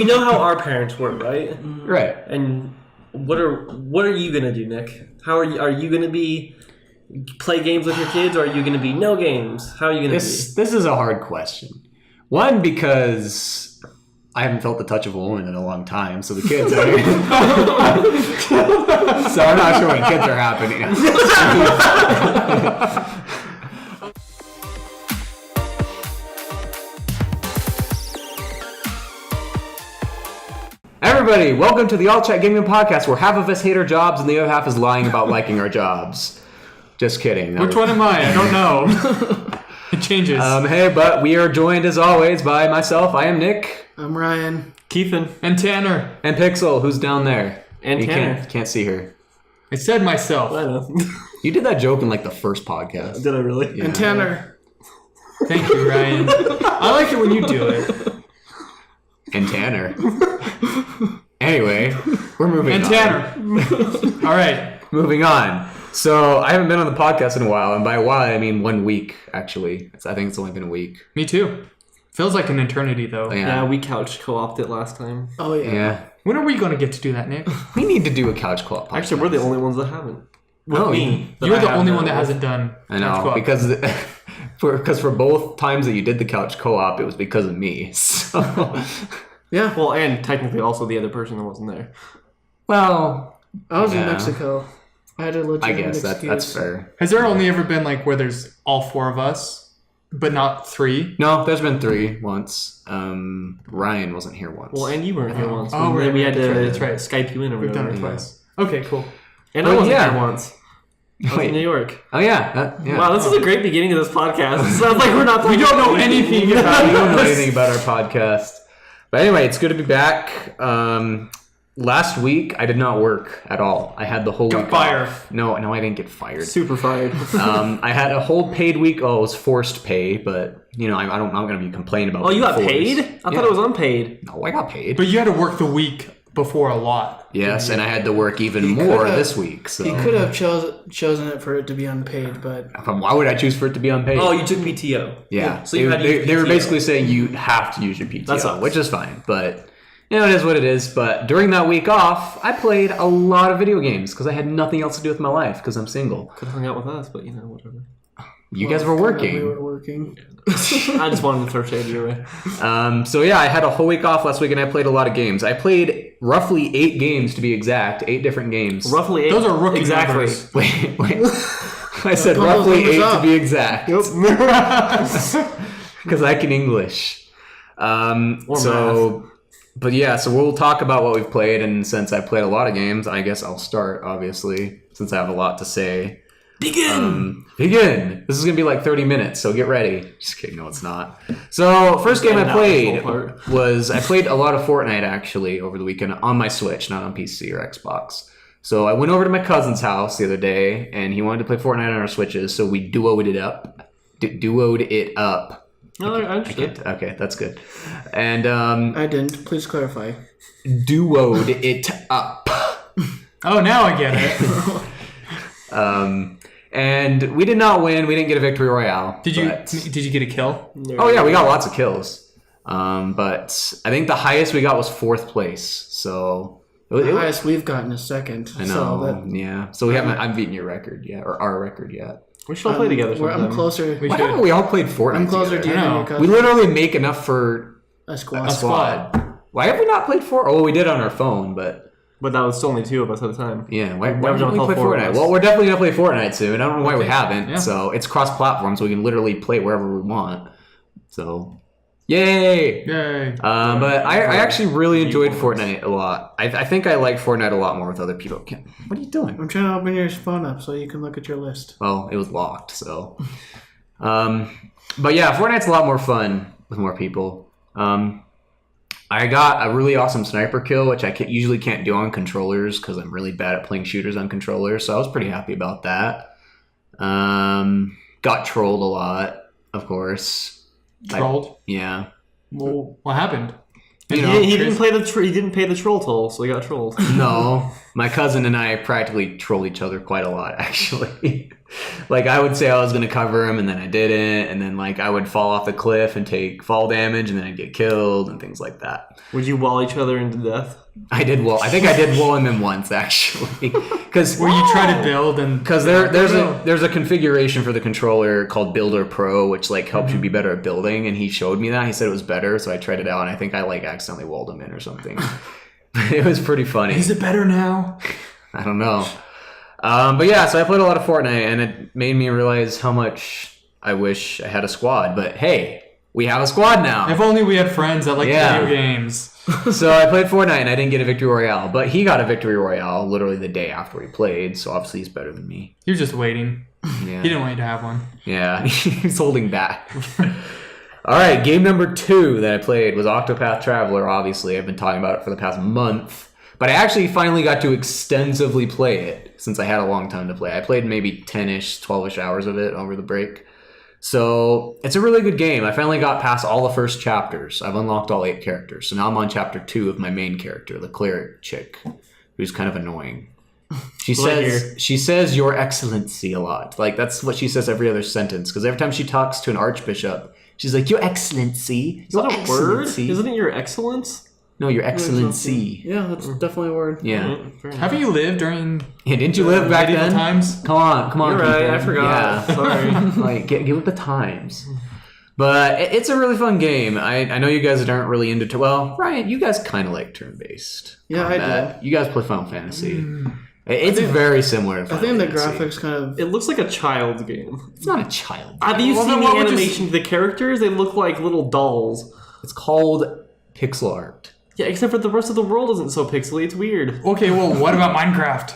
We know how our parents were, right? Right. And what are you gonna do, Nick? How are you gonna be play games with your kids, or are you gonna be no games? How are you gonna be? This is a hard question. One, because I haven't felt the touch of a woman in a long time, so the kids are... So I'm not sure when kids are happening. Everybody, welcome to the All Chat Gaming Podcast, where half of us hate our jobs and the other half is lying about liking our jobs. Just kidding. Which one am I? I don't know. It changes. Hey, but we are joined as always by myself. I am Nick. I'm Ryan. Keithan. And Tanner. And Pixel, who's down there. And you Tanner. Can't see her. I said myself. I know. You did that joke in like the first podcast. Did I really? Yeah. And Tanner. Thank you, Ryan. I like it when you do it. And Tanner. Anyway, we're moving on. And Tanner. All right. Moving on. So I haven't been on the podcast in a while, and by a while I mean 1 week, actually. I think it's only been a week. Me too. Feels like an eternity, though. Yeah, we couch co-opted last time. Oh, yeah. Yeah. When are we going to get to do that, Nick? We need to do a couch co-op podcast. Actually, we're the only ones that haven't. No, me. You're the only one that hasn't done. I know, because for both times that you did the couch co-op, it was because of me. So... Yeah. Well, and technically also the other person that wasn't there. Well... I was in yeah. Mexico. I had a legitimate I guess that's excuse. fair. Has there only ever been like where there's all four of us, but not three? No, there's been 3 once. Ryan wasn't here once. Well, and you weren't here once. Oh, we right, had to that's right. Skype you in or We've done whatever. it twice. Okay, cool. And I wasn't yeah. here once. I was in New York. Oh, yeah. Yeah. Wow, this is a great beginning of this podcast. It sounds like we're not talking We don't know anything about We don't know this. anything about our podcast. But anyway, it's good to be back. Last week, I did not work at all. I had the whole week fired. off. No, I didn't get fired. Super fired. I had a whole paid week. Oh, it was forced pay, but, I'm not going to be complaining about Oh, you got being paid? forced. I thought it was unpaid. No, I got paid. But you had to work the week before a lot. Yes, and I had to work even more could've- this week. So He could have chosen it for it to be unpaid, but... Why would I choose for it to be unpaid? Oh, you took PTO. Yeah. So you had to use they were PTO. basically saying you have to use your PTO, That sucks. which is fine. But, it is what it is. But during that week off, I played a lot of video games because I had nothing else to do with my life because I'm single. Could have hung out with us, but whatever. You guys were working. We were working. I just wanted to throw shade your way. So yeah, I had a whole week off last week and I played a lot of games. I played roughly 8 games to be exact, 8 different games. Roughly 8. Those are rookie exactly. numbers. Wait. I said Put those roughly numbers 8 up. to be exact. Yep. Because I can English. math. But yeah, so we'll talk about what we've played, and since I played a lot of games, I guess I'll start, obviously, since I have a lot to say. Begin. Begin! This is going to be like 30 minutes, so get ready. Just kidding, no it's not. So, first game I That played was I played a lot of Fortnite, actually, over the weekend on my Switch, not on PC or Xbox. So I went over to my cousin's house the other day, and he wanted to play Fortnite on our Switches, so we duoed it up. Duoed it up. No, I understood. Okay, that's good. And I didn't. Please clarify. duoed it up. Oh, now I get it. And we did not win. We didn't get a victory royale. Did you but- get a kill? Oh yeah, we got lots of kills. But I think the highest we got was 4th place. So The highest we've gotten is second. I know. Yeah. So we haven't. I've beaten your record yet, or our record yet. We should all play together sometime. I'm closer. We Why should. haven't we all played Fortnite? I'm closer to together? you I than know. your cousin. We literally make enough for A squad. a squad. Why have we not played Fortnite? Oh, we did on our phone, but. But that was still only 2 of us at a time. Yeah, why Never don't we done play call Fortnite? Fortnite. Well, we're definitely going to play Fortnite soon. I don't know why we haven't. Yeah. So it's cross-platform, so we can literally play wherever we want. So, yay! Yay. But I actually really enjoyed Fortnite a lot. I think I like Fortnite a lot more with other people. What are you doing? I'm trying to open your phone up so you can look at your list. Well, it was locked, so. But yeah, Fortnite's a lot more fun with more people. I got a really awesome sniper kill, which I usually can't do on controllers because I'm really bad at playing shooters on controllers. So I was pretty happy about that. Got trolled a lot, of course. Trolled? Yeah. Well, what happened? You know, He didn't pay the troll toll, so he got trolled. No, my cousin and I practically troll each other quite a lot, actually. Like, I would say I was going to cover him, and then I didn't. And then, like, I would fall off the cliff and take fall damage, and then I'd get killed and things like that. Would you wall each other into death? I think I did wall him in once, actually. Cause, Where you try to build and... Because there's a configuration for the controller called Builder Pro, which, like, helps you be better at building. And he showed me that. He said it was better, so I tried it out, and I think I, like, accidentally walled him in or something. But it was pretty funny. Is it better now? I don't know. But yeah, so I played a lot of Fortnite, and it made me realize how much I wish I had a squad. But hey, we have a squad now. If only we had friends that like video games. So I played Fortnite, and I didn't get a victory royale. But he got a victory royale literally the day after we played, so obviously he's better than me. He was just waiting. Yeah. He didn't want you to have one. Yeah, he's holding back. All right, game number 2 that I played was Octopath Traveler, obviously. I've been talking about it for the past month. But I actually finally got to extensively play it since I had a long time to play. I played maybe 10-ish, 12-ish hours of it over the break. So it's a really good game. I finally got past all the first chapters. I've unlocked all 8 characters. So now I'm on chapter 2 of my main character, the cleric chick, who's kind of annoying. She says "Your Excellency" a lot. Like, that's what she says every other sentence. Because every time she talks to an archbishop, she's like, "Your Excellency." Is that a word? Isn't it "Your Excellence"? No, Your Excellency. Yeah, that's definitely a word. Yeah. Haven't you lived during Yeah, didn't you live back medieval then? times? Come on. You're right, people. I forgot. Yeah. Sorry. Like, get with the times. But it's a really fun game. I know you guys aren't really into... Well, Ryan, you guys kind of like turn-based Yeah, combat. I do. You guys play Final Fantasy. It's very similar to I Final think the Fantasy. graphics kind of... It looks like a child's game. It's not a child. Have you Well, seen then the what would you animation of the characters? They look like little dolls. It's called pixel art. Yeah, except for the rest of the world isn't so pixely. It's weird. Okay, well, what about Minecraft?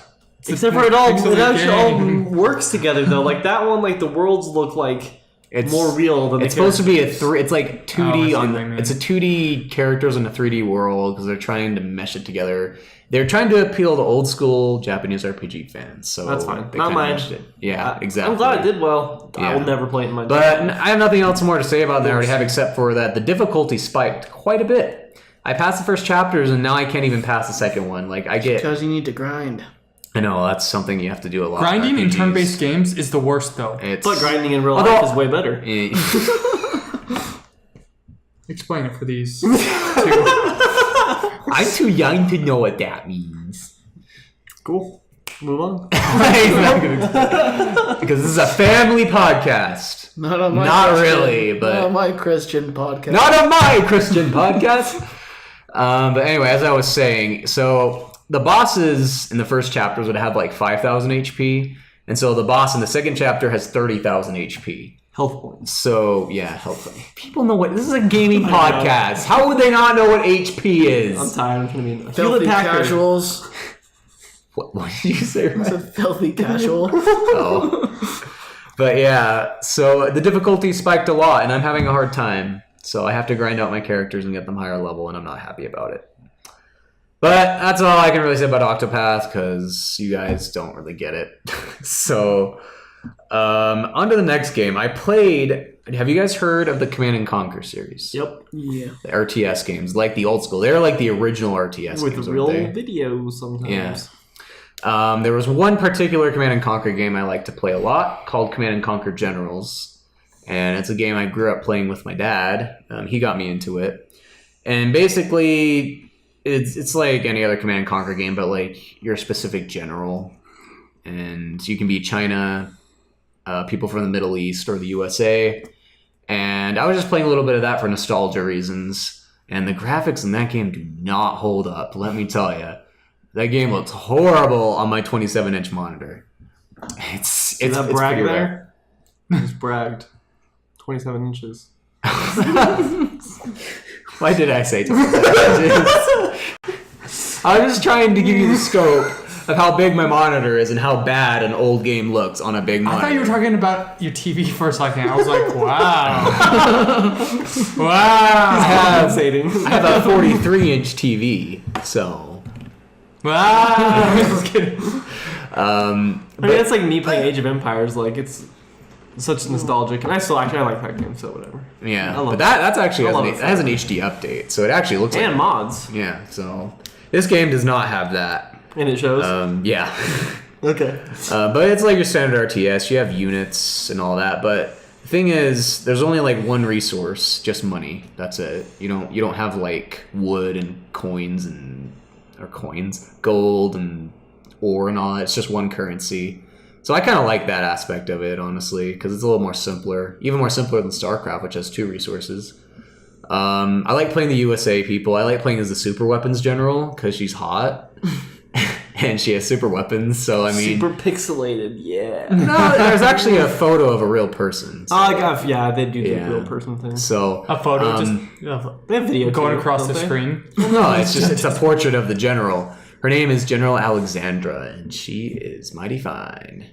Except for it actually all game. works together though. Like that one, like the worlds look like It's more real than It's the supposed to be it's like 2D I see on what you mean. it's a 2D characters in a 3D world because they're trying to mesh it together. They're trying to appeal to old school Japanese RPG fans. So That's fine. they Not kinda mine. meshed it. Yeah, exactly. I'm glad it did well. I Yeah. will never play it in my But I have nothing else more to say about that I already have except for that the difficulty spiked quite a bit. I passed the first chapters and now I can't even pass the second one. Like I get Because you need to grind. I know that's something you have to do a lot. Grinding in RPGs. turn-based games is the worst, though. It's But grinding in real Although- life is way better. Explain it for these. I'm too young to know what that means. Cool. Move on. He's not gonna- because this is a family podcast. Not on my Not Christian, really, but- not on my Christian podcast. Not on my Christian podcast. But anyway, as I was saying, so the bosses in the first chapters would have like 5,000 HP. And so the boss in the second chapter has 30,000 HP. Health points. So, yeah, help. People know what... This is a gaming podcast. How would they not know what HP is? I'm tired. I'm trying to be Filthy Hewlett Packard. casuals. What did you say? It's a filthy casual. Oh. But yeah, so the difficulty spiked a lot, and I'm having a hard time. So I have to grind out my characters and get them higher level, and I'm not happy about it. But that's all I can really say about Octopath, because you guys don't really get it. So, on to the next game. I played... Have you guys heard of the Command & Conquer series? Yep. Yeah. The RTS games, like the old school. They're like the original RTS With games, real aren't they? videos sometimes. Yeah. There was one particular Command & Conquer game I like to play a lot called Command & Conquer Generals. And it's a game I grew up playing with my dad. He got me into it. And basically, it's like any other Command & Conquer game, but like you're a specific general. And you can be China, people from the Middle East, or the USA. And I was just playing a little bit of that for nostalgia reasons. And the graphics in that game do not hold up, let me tell you. That game looks horrible on my 27-inch monitor. It's that brag pretty there? Just bragged. 27 inches. Why did I say 27 inches? I was just trying to give you the scope of how big my monitor is and how bad an old game looks on a big I monitor. thought you were talking about your TV for a second. I was like, wow. Wow. Compensating. I have a 43-inch TV, so... Wow. Just kidding. I mean, it's like me playing Age of Empires. Like, it's such nostalgic. And I like that game, so whatever. Yeah, I love but that actually I has love an, it. that has an HD update, so it actually looks And like... mods. Yeah, so... This game does not have that. And it shows. Yeah. Okay. But it's like your standard RTS. You have units and all that. But the thing is, there's only like one resource, just money. That's it. You don't have like wood and gold and ore and all that. It's just one currency. So I kind of like that aspect of it, honestly, because it's a little more simpler. Even more simpler than StarCraft, which has 2 resources. I like playing the USA people. I like playing as the super weapons general because she's hot. And she has super weapons, so I mean... Super pixelated, yeah. No, there's actually a photo of a real person. So, they do the real person thing. So... A photo They have video going too, across the don't they? screen. No, it's a portrait of the general. Her name is General Alexandra, and she is mighty fine.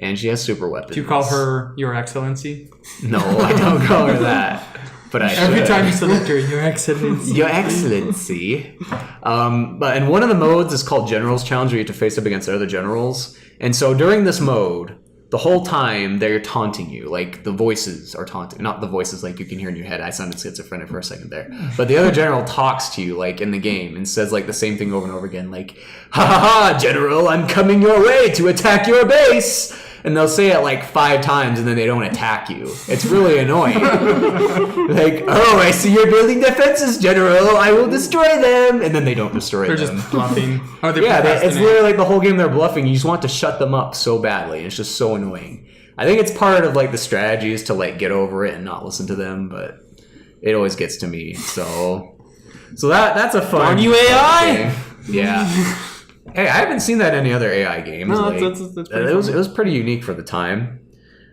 And she has super weapons. Do you call her Your Excellency? No, I don't call her that. But I Every should. time you select her, Your Excellency. Your Excellency. But and one of the modes is called Generals Challenge, where you have to face up against other generals. And so during this mode, the whole time they're taunting you. Like the voices are taunting. Not the voices like you can hear in your head. I sounded schizophrenic for a second there. But the other general talks to you like in the game and says like the same thing over and over again. Like, ha ha ha, General, I'm coming your way to attack your base. And they'll say it like 5 times and then they don't attack you. It's really annoying. Like, oh, I see you're building defenses, General. I will destroy them. And then they don't destroy They're them. just bluffing. Or they're Yeah, it's procrastinating. literally like the whole game they're bluffing. You just want to shut them up so badly. It's just so annoying. I think it's part of like the strategy is to like get over it and not listen to them, but it always gets to me. So that's a fun. Darn you, AI! game. Yeah. Hey, I haven't seen that in any other AI games. No, like, that's pretty it fun. was pretty unique for the time.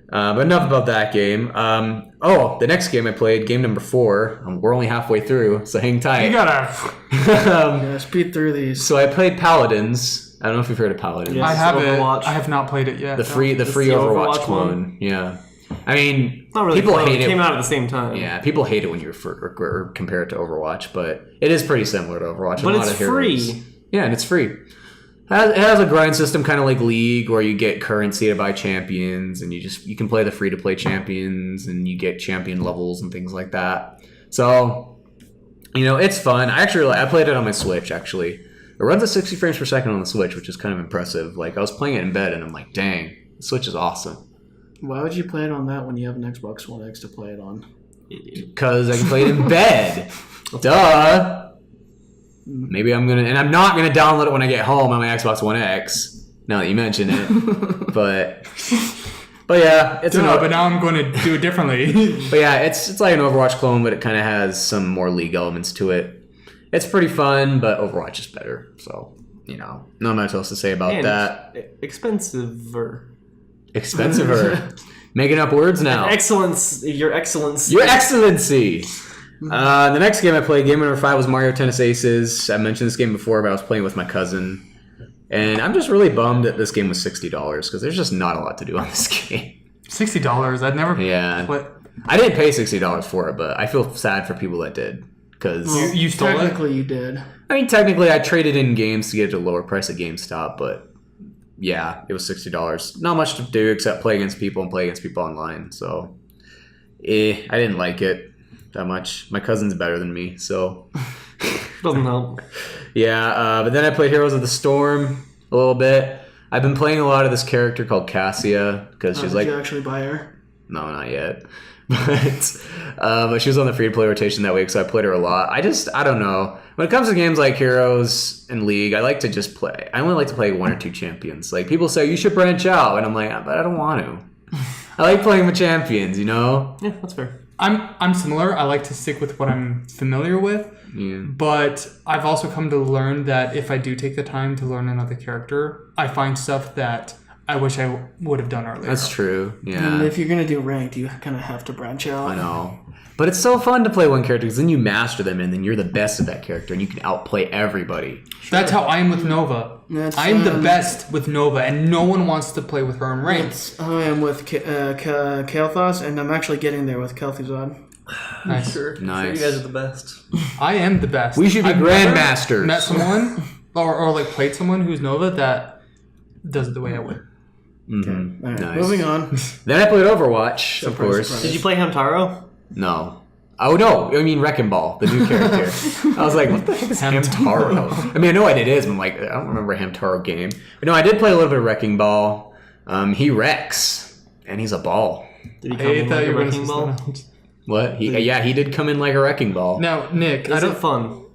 But enough about that game. The next game I played, game number 4. We're only halfway through, so hang tight. You gotta... Yeah, speed through these. So I played Paladins. I don't know if you've heard of Paladins. Yeah. I haven't. Overwatch. I have not played it yet. The free the Overwatch Overwatch clone. one? Yeah. I mean, Not really. people clone. hate It it. came out at the same time. Yeah, people hate it when you or compare it to Overwatch, but it is pretty similar to Overwatch. But A lot it's of heroes. free. Yeah, and it's free. It has a grind system kind of like League where you get currency to buy champions and you can play the free to play champions and you get champion levels and things like that. So, it's fun. I played it on my Switch actually. It runs at 60 frames per second on the Switch, which is kind of impressive. Like I was playing it in bed and I'm like, dang, the Switch is awesome. Why would you play it on that when you have an Xbox One X to play it on? Because I can play it in bed. Duh. Maybe I'm not gonna download it when I get home on my Xbox One X. Now that you mention it, but yeah, it's but now I'm going to do it differently. But yeah, it's like an Overwatch clone, but it kind of has some more League elements to it. It's pretty fun, but Overwatch is better. So not much else to say about that. Expensiver. Expensiver. Making up words now. Excellence. Your excellence. Your Excellency. The next game I played, game number 5, was Mario Tennis Aces. I mentioned this game before, but I was playing with my cousin. And I'm just really bummed that this game was $60 because there's just not a lot to do on this game. $60. I'd never... Yeah. What? I didn't pay $60 for it, but I feel sad for people that did. Because, You stole it? Technically, you did. I mean, technically I traded in games to get it at a lower price at GameStop, but yeah, it was $60. Not much to do except play against people and play against people online. So, I didn't like it that much. My cousin's better than me, so... Doesn't help. Yeah, but then I played Heroes of the Storm a little bit. I've been playing a lot of this character called Cassia because she's Did like... you actually buy her? No, not yet. But she was on the free-to-play rotation that week, so I played her a lot. I don't know. When it comes to games like Heroes and League, I like to just play. I only like to play 1 or 2 champions. Like, people say, you should branch out. And I'm like, but I don't want to. I like playing with champions, Yeah, that's fair. I'm similar. I like to stick with what I'm familiar with. Yeah. But I've also come to learn that if I do take the time to learn another character, I find stuff that I wish I would have done earlier. That's true. And Yeah. if you're going to do ranked, you kind of have to branch out. I know. But it's so fun to play one character because then you master them and then you're the best at that character and you can outplay everybody. That's how I am with Nova. I'm the best with Nova, and no one wants to play with her in ranked. I am with Kael'thas, and I'm actually getting there with Kel'Thuzad. Nice. Sure. Nice. You guys are the best. I am the best. We should be I've never grandmasters. Met someone or like played someone who's Nova that does it the way I would. Mm-hmm. All right, Nice. moving on. Then I played Overwatch, of Surprise, course. surprise. Did you play Hamtaro? No. Oh no, I mean Wrecking Ball, the new character. I was like, what the heck is Hamtaro? I mean, I know what it is, but I'm like, I don't remember a Hamtaro game. But no, I did play a little bit of Wrecking Ball. He wrecks, and he's a ball. Did he come in like a wrecking ball? What? He did come in like a wrecking ball. Now, Nick, Is it fun?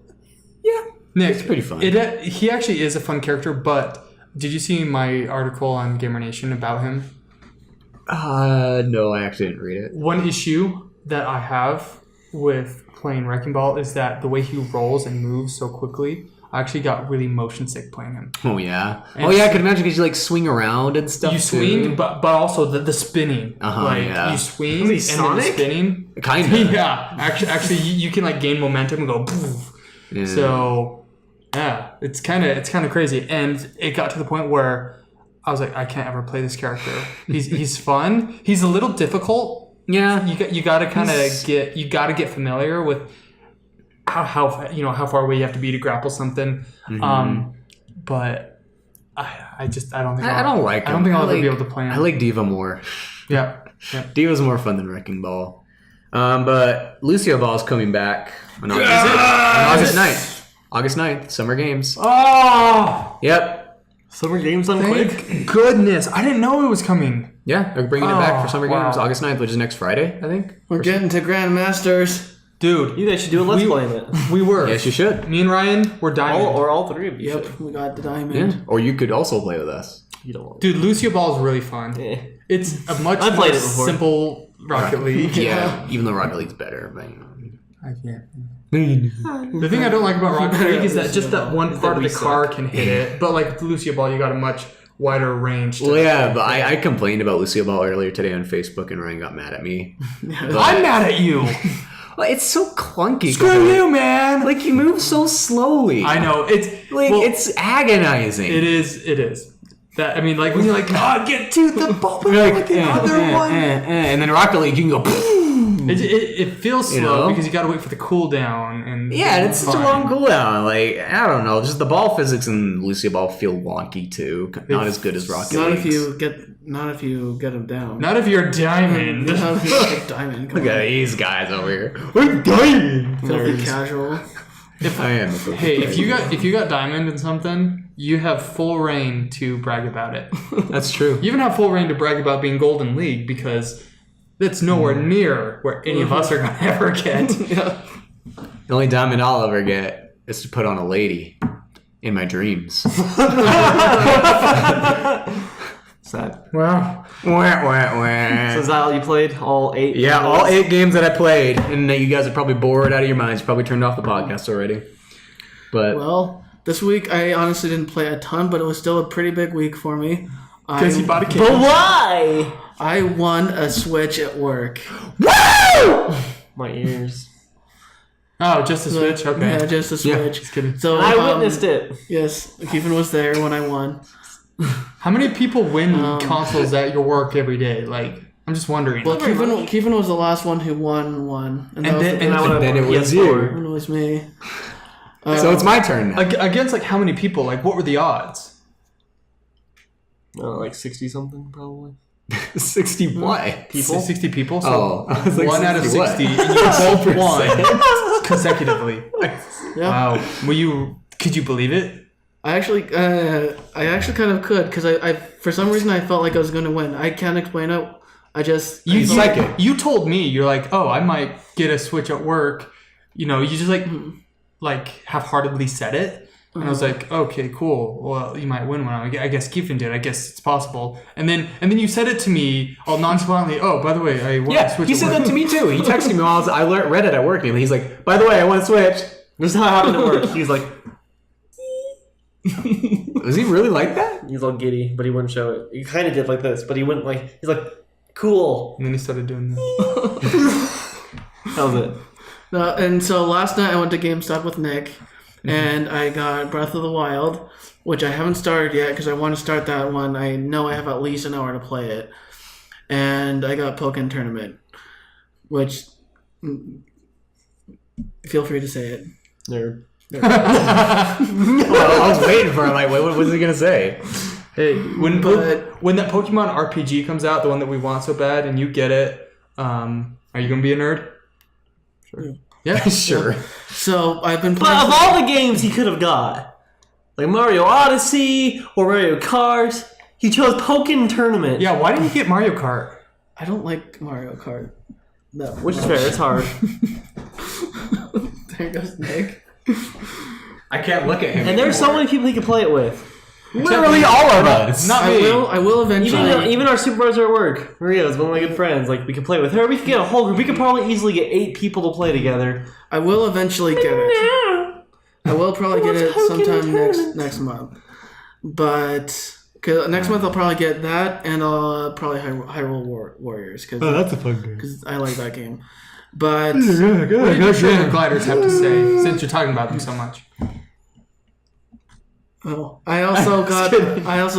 Yeah, Nick, it's pretty fun. He actually is a fun character, but did you see my article on Gamer Nation about him? No, I actually didn't read it. One issue that I have with playing Wrecking Ball is that the way he rolls and moves so quickly, I actually got really motion sick playing him. Oh yeah. I could imagine because you like swing around and stuff. You swing, but also the spinning. You swing and then the spinning. Kind of. Yeah. Actually, you can like gain momentum and go. Poof. Yeah. So, yeah, it's kind of crazy, and it got to the point where I was like, I can't ever play this character. He's fun. He's a little difficult. Yeah. You got to kind of get familiar with how far away you have to be to grapple something. Mm-hmm. But I don't think I don't like him. I don't think I'll ever be able to play him. I like Diva more. Yeah. Diva's more fun than Wrecking Ball. But Lucio Ball is coming back on August 9th. August 9th, Summer Games. Oh! Yep. Summer Games done quick? Thank goodness. I didn't know it was coming. Yeah, they're bringing it back for Summer Games August 9th, which is next Friday, I think. We're getting to Grandmasters. Dude. You guys should do a Let's Play in it. We were. Yes, you should. Me and Ryan were diamond. All three of you should. Yep, we got the diamond. Yeah. Or you could also play with us. You don't want Dude, Lucio Ball is really fun. Yeah. It's a much I've more played it before. simple Rocket League. Yeah, even though Rocket League's better. But... I can't. The thing I don't like about Rocket League is that just that one part of the car can hit it. But like with Lucio Ball, you got a much wider range. Well, yeah, but I complained about Lucio Ball earlier today on Facebook, and Ryan got mad at me. I'm mad at you. Well, it's so clunky. Screw you, man. Like, you move so slowly. I know. It's agonizing. It is. That, I mean, like, when you're like, God, get to the ball with the other one. And then Rocket League, you can go... It feels slow because you got to wait for the cooldown. And it's such a long cooldown. Like, I don't know. Just the ball physics in Lucio Ball feel wonky, too. Not as good as Rocket League. Not if you get them down. Not if you're diamond. Not if you're like diamond. Look at these guys over here. We're diamond. Filthy casual. I am. Hey, if you got diamond in something, you have full reign to brag about it. That's true. You even have full reign to brag about being Golden League because that's nowhere near where any of us are going to ever get. The only diamond I'll ever get is to put on a lady in my dreams. Sad. Wow. So is that all you played? All 8? Yeah, all 8 games that I played. And you guys are probably bored out of your minds. You probably turned off the podcast already. But Well, this week I honestly didn't play a ton, but it was still a pretty big week for me. Because you bought a kid. But why? I won a Switch at work. Woo! My ears. Oh, just a Switch? Okay. Yeah, just a Switch. Just kidding. So I witnessed it. Yes, Kevin was there when I won. How many people win consoles at your work every day? Like, I'm just wondering. Well, Kevin was the last one who won one. And then it was you. it was me. So it's my turn now. Against, like, how many people? Like, what were the odds? Like 60 something probably. 60 what? People? 60 people? So I was like, 1 out of 60 what? 60. And you both won consecutively. Yeah. Wow. Could you believe it? I actually kind of could because I for some reason I felt like I was going to win. I can't explain it. You like it. You told me, you're like, oh, I might get a Switch at work. You know, you just like half-heartedly said it. And I was like, okay, cool. Well, you might win one. I guess Kiefen did. I guess it's possible. And then you said it to me all nonchalantly. Oh, by the way, I won a Switch. He said that to me too. He texted me while I read it at work, and he's like, by the way, I won a Switch. This is how it happened at work. He's like... Was he really like that? He's all giddy, but he wouldn't show it. He kind of did like this, but he wouldn't like... He's like, cool. And then he started doing that. That was it. And so last night I went to GameStop with Nick, and I got Breath of the Wild, which I haven't started yet because I want to start that one. I know I have at least an hour to play it. And I got Pokken Tournament, which... Feel free to say it. Nerd. Well, I was waiting for him. Like, what was he gonna say? Hey, when that Pokemon RPG comes out, the one that we want so bad, and you get it, are you gonna be a nerd? Yeah, Sure. So I've been But playing. of all the games he could have got, like Mario Odyssey or Mario Kart, he chose Pokken Tournament. Yeah, why didn't you get Mario Kart? I don't like Mario Kart. No. Which is fair, it's hard. There goes Nick. I can't look at him. And there's so many people he could play it with. Literally all of us. Not I me. will eventually. Even our supervisor at work, Maria, is one of my good friends. Like, we could play with her. We could get a whole group. We could probably easily get 8 people to play together. I will eventually get it. I will probably get it sometime next month. But cause next month I'll probably get that, and I'll probably Hyrule Warriors because that's a fun game. I like that game. But What did your sugar gliders have to say, since you're talking about them so much? I also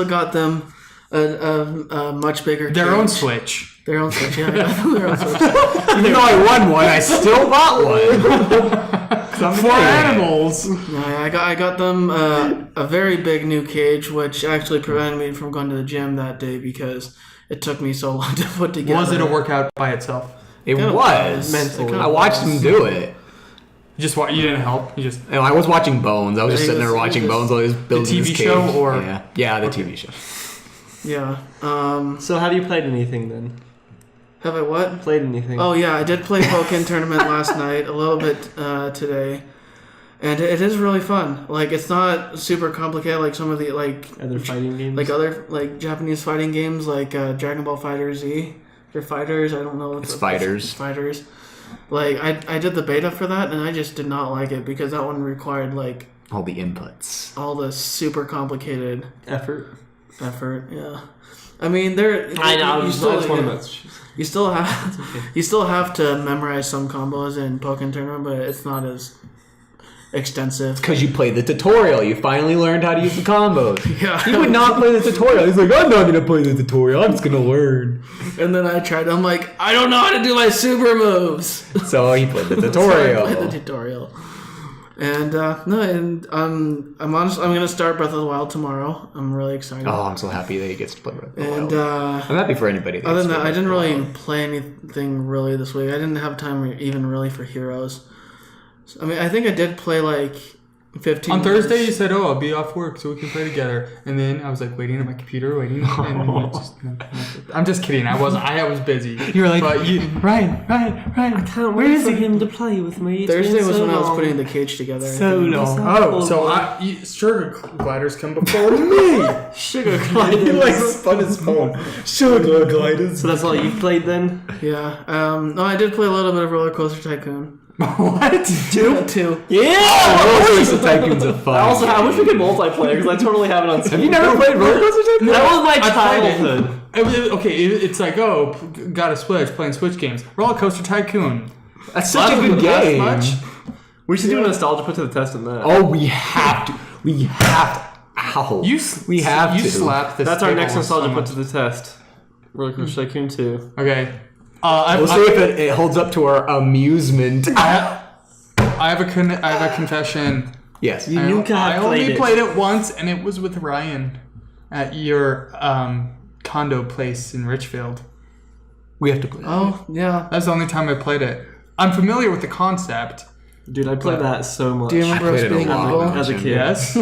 got them a much bigger Their cage. own Switch. Their own Switch. Yeah, I got them their own Switch. Even though I won one, I still bought one. For animals. No, I got them a very big new cage, which actually prevented me from going to the gym that day because it took me so long to put together. Was it a workout by itself? It Kinda was. mentally. I watched him do it. You didn't help. You just And I was watching Bones. I was just He sitting there was- watching he was- Bones while he was building TV his cage. show or- Yeah, the TV show. Yeah. So have you played anything then? Have I what? Played anything? Oh yeah, I did play Pokken Tournament last night, a little bit today, and it is really fun. Like it's not super complicated like some of the Other fighting games? like other like Japanese fighting games like Dragon Ball Fighter Z or Fighters. I don't know. It's Fighters. It's Fighters. Like I did the beta for that, and I just did not like it because that one required like All the inputs. all the super complicated effort. effort. Yeah. I mean, I know. You still, I just want to you still have to memorize some combos in Pokken Tournament, but it's not as extensive. Because you played the tutorial. You finally learned how to use the combos. Yeah. He would not play the tutorial. He's like, I'm not going to play the tutorial. I'm just going to learn. And then I tried. I'm like, I don't know how to do my super moves. So he played the So I tutorial. played the tutorial. And I'm honestly, I'm gonna start Breath of the Wild tomorrow. I'm really excited. Oh, I'm so happy that he gets to play Breath of the And Wild. I'm happy for anybody. That other than gets to that, I play didn't Breath of the really Wild. play anything really this week. I didn't have time even really for Heroes. I mean, I think I did play like 15 On Thursday, you minutes. said, "Oh, I'll be off work so we can play together." And then I was like waiting at my computer, waiting. And I'm just kidding. I was busy. You were like, but Ryan. I can't wait for him to play with me. It's Thursday been was so when I was long. putting the cage together. I So think. long. Oh, so sugar gliders come before me. Sugar gliders. spun his phone. Sugar gliders. So that's all you've played then? Yeah. No, I did play a little bit of Roller Coaster Tycoon. What? Two. Yeah! Roller Coaster Tycoon's a fun. I wish we could multiplayer because I totally have it on Steam. Have you never played Roller Coaster Tycoon? That was my I played it. childhood. Okay, it's like, oh, got a Switch, playing Switch games. Roller Coaster Tycoon. That's such a good game. Much? We should do a nostalgia put to the test on that. Oh, we have to. We have to. Ow. We have to. slapped this. That's our table next nostalgia so put much. to the test. Roller Coaster Tycoon 2. Okay. We'll see if it holds up to our amusement. I have a confession. Yes. You knew I have only played it. played it once, and it was with Ryan at your condo place in Richfield. We have to play. Oh yeah. That's the only time I played it. I'm familiar with the concept. Dude, I played that so much. Do you remember I us played it a being lot. evil? As a kid. Yes. I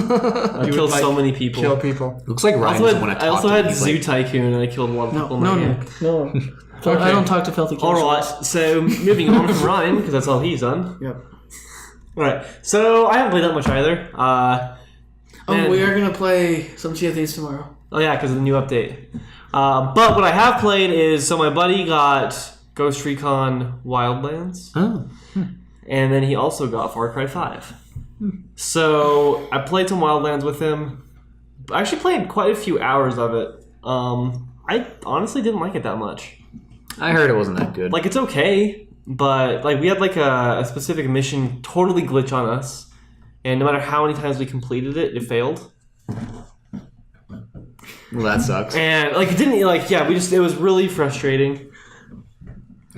You killed would, so like, many people. Kill people. Looks like I Ryan also doesn't had, want to I talk also to had me. Zoo He's like, Tycoon and I killed a lot of people in No, that game. Nick. No. Okay. I don't talk to filthy kids. Alright, so moving on from Ryan, because that's all he's done. Yep. Alright, so I haven't played that much either. Man. We are gonna play some Sea of Thieves tomorrow. Oh yeah, because of the new update. But what I have played is, so my buddy got Ghost Recon Wildlands, oh. and then he also got Far Cry 5. So I played some Wildlands with him. I actually played quite a few hours of it. I honestly didn't like it that much. I heard it wasn't that good. Like, it's okay, but like we had like a specific mission totally glitch on us, and no matter how many times we completed it, it failed. Well, that sucks. And like it didn't like yeah, it was really frustrating.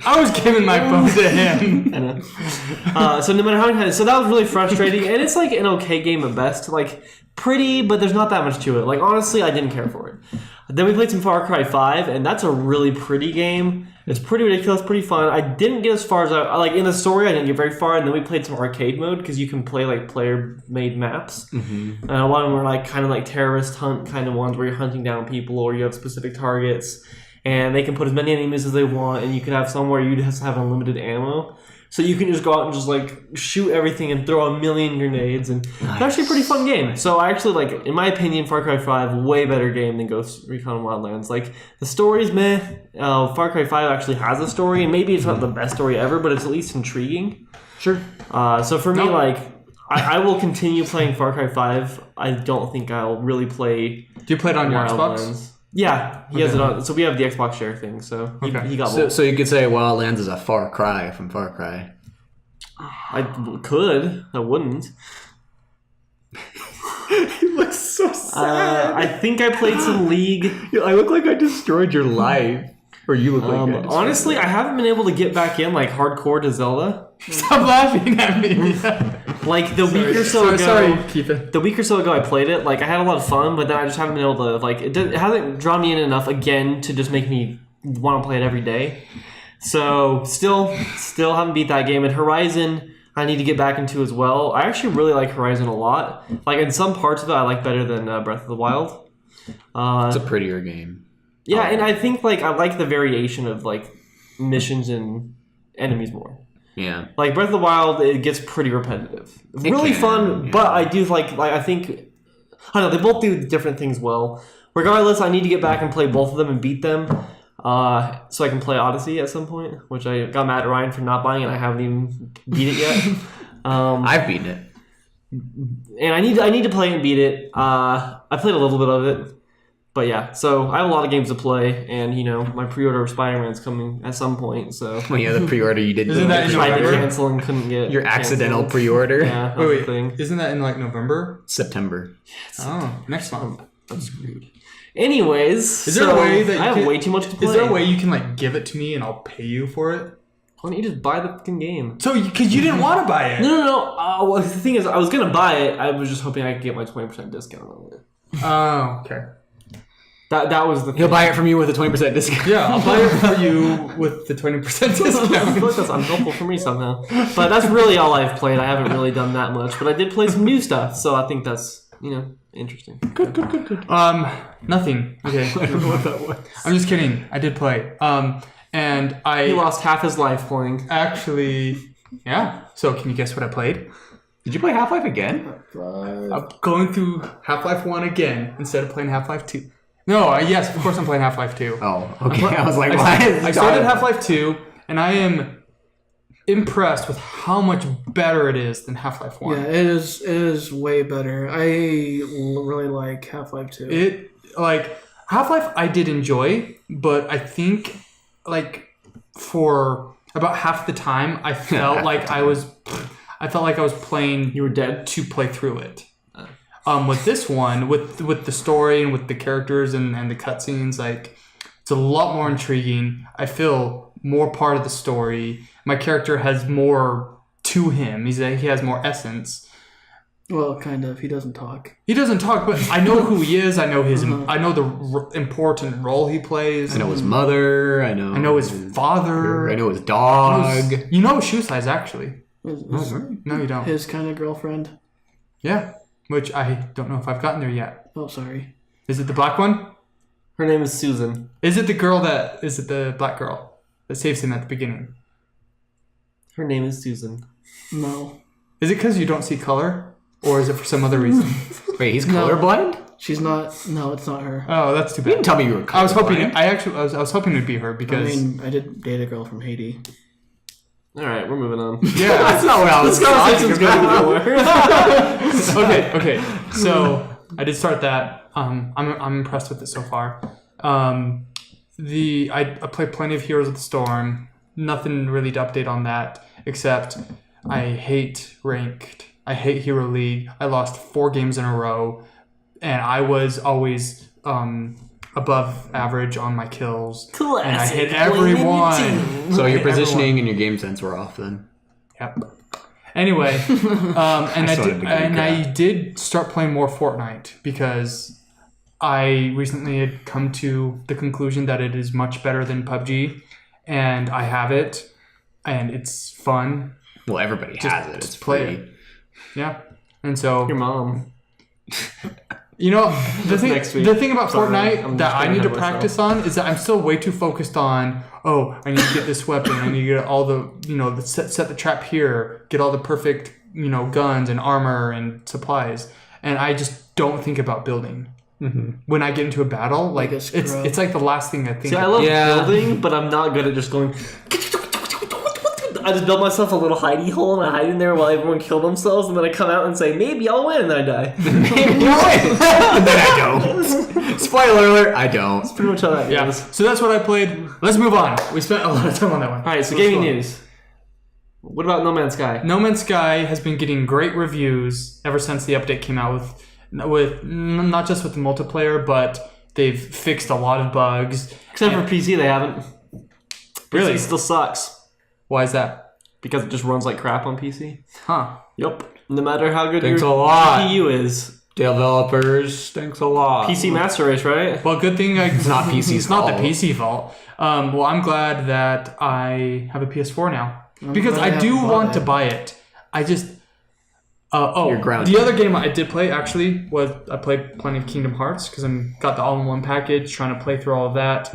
I was giving my phone to him. I know. So no matter how many times, so that was really frustrating, and it's like an okay game at best, like pretty, but there's not that much to it. Like honestly, I didn't care for it. Then we played some Far Cry 5, and that's a really pretty game. It's pretty ridiculous, pretty fun. I didn't get as far as I like in the story. I didn't get very far, and then we played some arcade mode because you can play like player-made maps. Mm-hmm. And a lot of them were like kind of like terrorist hunt kind of ones where you're hunting down people or you have specific targets, and they can put as many enemies as they want, and you can have some where you just have unlimited ammo. So you can just go out and just like shoot everything and throw a million grenades, and it's actually a pretty fun game. So I actually like, in my opinion, Far Cry 5 way better game than Ghost Recon Wildlands. Like the story's meh. Far Cry 5 actually has a story, and maybe it's not the best story ever, but it's at least intriguing. Sure. So for me, like I will continue playing Far Cry 5. I don't think I'll really play. Do you play it on your Xbox? Xbox? Yeah, he has it on. So we have the Xbox Share thing. So he got both. So you could say Wildlands is a far cry from Far Cry. I could. I wouldn't. He looks so sad. I think I played some League. I look like I destroyed your life. Or you look like honestly, I haven't been able to get back in like hardcore to Zelda. Stop laughing at me. Like the week or so ago. Sorry, keep it. The week or so ago I played it. Like I had a lot of fun, but then I just haven't been able to like it hasn't drawn me in enough again to just make me want to play it every day. So still haven't beat that game. And Horizon I need to get back into as well. I actually really like Horizon a lot. Like in some parts of it I like better than Breath of the Wild. It's a prettier game. Yeah, and I think like I like the variation of like missions and enemies more. Yeah. Like Breath of the Wild, it gets pretty repetitive. Really fun, but I do like I think I don't know, they both do different things well. Regardless, I need to get back and play both of them and beat them. So I can play Odyssey at some point, which I got mad at Ryan for not buying, and I haven't even beat it yet. I've beaten it. And I need to play and beat it. I played a little bit of it. But yeah, so I have a lot of games to play, and you know my pre-order of Spider-Man's coming at some point. So the pre-order you didn't. Isn't that in tried to November? cancel and couldn't get Your accidental pre-order? Yeah, Wait, thing. isn't that in like November? September. Oh, next month. That's screwed. Anyways, Is there a way that I have way too much to play? Is there a way you can like give it to me and I'll pay you for it? Why don't you just buy the fucking game? So, because you didn't want to buy it. No. Well, the thing is, I was gonna buy it. I was just hoping I could get my 20% discount on it. Oh, okay. That was the thing. He'll buy it from you with a 20% discount. Yeah, I'll buy it for you with the 20% I feel discount. like that's unhelpful for me somehow. But that's really all I've played. I haven't really done that much. But I did play some new stuff, so I think that's, interesting. Good. Nothing. Okay. I don't know what that was. I'm just kidding. I did play. And I He lost half his life playing. actually, yeah. So can you guess what I played? Did you play Half-Life again? I'm going through Half-Life 1 again instead of playing Half-Life 2. No, yes, of course I'm playing Half-Life 2. Oh, okay. I was like, why? I started Half-Life 2, and I am impressed with how much better it is than Half-Life 1. Yeah, it is way better. I really like Half-Life 2. Half-Life I did enjoy, but I think for about half the time I felt like I was playing You were dead. to play through it. With this one, with the story and with the characters and the cutscenes, it's a lot more intriguing. I feel more part of the story. My character has more to him. He has more essence. Well, kind of. He doesn't talk. He doesn't talk, but I know who he is. I know his. I know the important role he plays. I know his mother. I know his father. I know his dog. You know his shoe size, actually. No, you don't. His kind of girlfriend. Yeah, which I don't know if I've gotten there yet. Oh, sorry. Is it the black one? Her name is Susan. Is it the black girl that saves him at the beginning? Her name is Susan. No. Is it because you don't see color? Or is it for some other reason? Wait, he's colorblind? She's not. No, it's not her. Oh, that's too You bad. didn't tell me you were colorblind. I was hoping it'd be her because... I mean, I did date a girl from Haiti. All right, we're moving on. Yeah. That's not what I was Conversation's going nowhere. Okay. So I did start that. I'm impressed with it so far. I played plenty of Heroes of the Storm. Nothing really to update on that, except I hate ranked. I hate Hero League. I lost 4 games in a row, and I was always above average on my kills. Classic. And I hit everyone. So your positioning and your game sense were off then. Yep. Anyway, and I I did start playing more Fortnite because I recently had come to the conclusion that it is much better than PUBG, and I have it, and it's fun. Well, everybody has it. It's play free. it. Yeah, and so Your mom. you know the Next week. thing about Sorry, Fortnite I'm that just I gonna need to have practice on is that I'm still way too focused on I need to get this weapon, I need to get all the set the trap here, get all the perfect guns and armor and supplies, and I just don't think about building. When I get into a battle, like Like a scrub. it's like the last thing I think. See, I about. love Yeah. building, but I'm not good at just going. I just build myself a little hidey hole and I hide in there while everyone kill themselves, and then I come out and say, maybe I'll win, and then I die. And then I don't. Spoiler alert, I don't. Pretty much how that Yeah, goes. so that's what I played. Let's move on. We spent a lot of time on that one. Alright, so Let's gaming go on. news. What about No Man's Sky? No Man's Sky has been getting great reviews ever since the update came out with not just with the multiplayer, but they've fixed a lot of bugs. Except for PC, they haven't. Really? PC still sucks. Why is that? Because it just runs like crap on PC. Huh. Yep. No matter how good Thanks your a lot. CPU is. Developers, thanks a lot. PC Master Race, right? Well, good thing it's not PC's It's not the fault. PC fault. Well, I'm glad that I have a PS4 now because glad I I do haven't bought want to it. buy it. I just You're grounded. the other game I did play actually was I played plenty of Kingdom Hearts because I'm got the all-in-one package, trying to play through all of that.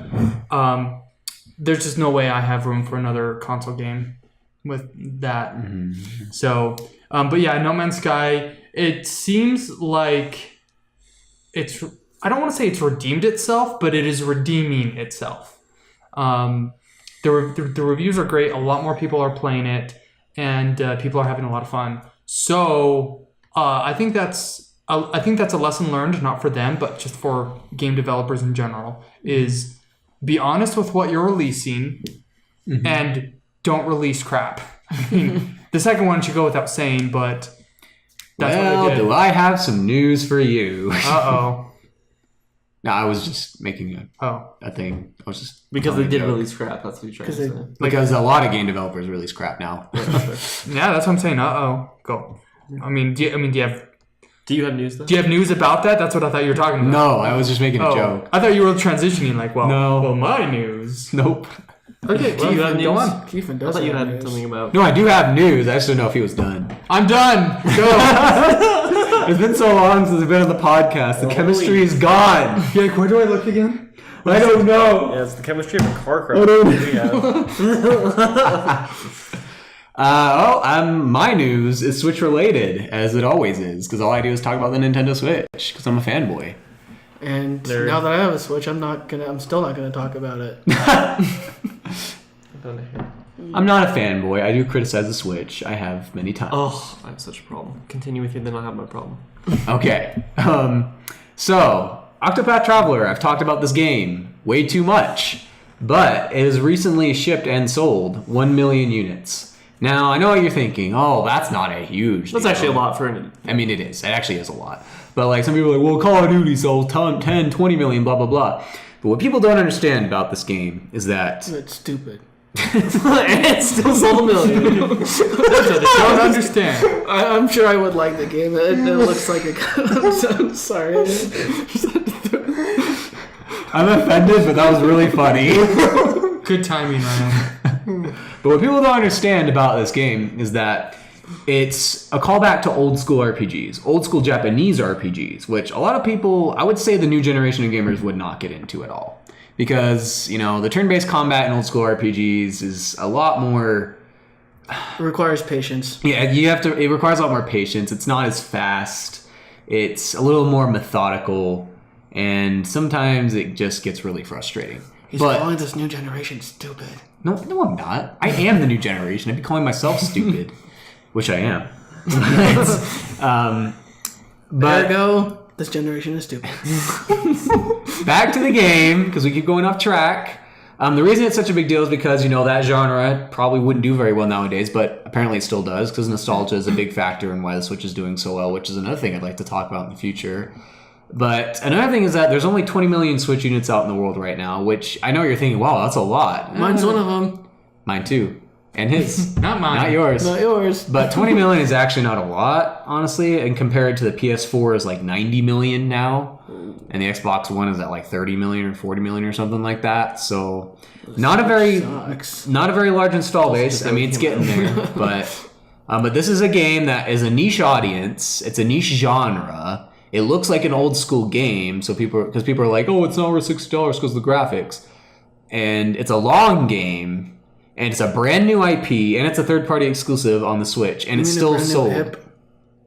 There's just no way I have room for another console game with that. So, but yeah, No Man's Sky. It seems like it's. I don't want to say it's redeemed itself, but it is redeeming itself. The reviews are great. A lot more people are playing it, and people are having a lot of fun. So I think that's a lesson learned, not for them, but just for game developers in general. Is be honest with what you're releasing, and don't release crap. I mean, the second one should go without saying, but that's what Well, they did. do I have some news for you? Uh-oh. No, I was just making Oh. a thing. I was just Because they telling a did joke. release crap, that's what you're trying to Because say. Because a lot of game developers release crap now. Yeah, that's what I'm saying. Uh-oh. Go. I mean, do you have Do you have news though? Do you have news about that? That's what I thought you were talking about. No, I was just making a Oh, joke. I thought you were transitioning like, well, No. well, my news. Nope. Okay, Do you have go news? on. Keith I does thought you have had news. something about. No, I do have news. I just don't know if he was done. I'm done. Go. It's been so long since I've been on the podcast. The chemistry is gone. You're like, where do I look again? I don't know. Yeah, it's the chemistry of a car crash. My news is Switch related, as it always is, because all I do is talk about the Nintendo Switch, because I'm a fanboy. And Nerd. now that I have a Switch, I'm still not gonna talk about it. I'm not a fanboy. I do criticize the Switch. I have many times. Oh, I have such a problem. Continue with you, then I'll have my problem. Okay. So, Octopath Traveler, I've talked about this game way too much, but it has recently shipped and sold 1 million units. Now, I know what you're thinking. Oh, that's not a huge That's deal. actually a lot for an. I mean, it is. It actually is a lot. But, like, some people are like, well, Call of Duty sold 10, 20 million, blah, blah, blah. But what people don't understand about this game is that... It's stupid. It still sold 1 million. Don't understand. I'm sure I would like the game. It looks like a. I'm sorry. I'm offended, but that was really funny. Good timing, Ryan. But what people don't understand about this game is that it's a callback to old school RPGs, old school Japanese RPGs, which a lot of people, I would say the new generation of gamers would not get into at all. Because, you know, the turn-based combat in old school RPGs is a lot more... It requires patience. Yeah, it requires a lot more patience. It's not as fast. It's a little more methodical. And sometimes it just gets really frustrating. He's But calling this new generation stupid. no, I'm not. I am the new generation. I'd be calling myself stupid, which I am. But Ergo, this generation is stupid. back to the game, because we keep going off track. The reason it's such a big deal is because, you know, that genre probably wouldn't do very well nowadays, but apparently it still does, because nostalgia is a big factor in why the Switch is doing so well, which is another thing I'd like to talk about in the future. But another thing is that there's only 20 million Switch units out in the world right now, which I know you're thinking, wow, that's a lot. Mine's one of them. Mine too. And his. Not mine. Not yours. Not yours. But 20 million is actually not a lot, honestly, and compared to the PS4 is like 90 million now, and the Xbox One is at like 30 million or 40 million or something like that. So not a very large install base. I mean, it's getting there, but this is a game that is a niche audience. It's a niche genre. It looks like an old school game, so people are like, oh, it's not worth $60 because of the graphics, and it's a long game. And it's a brand new IP, and it's a third-party exclusive on the Switch, and it's still sold.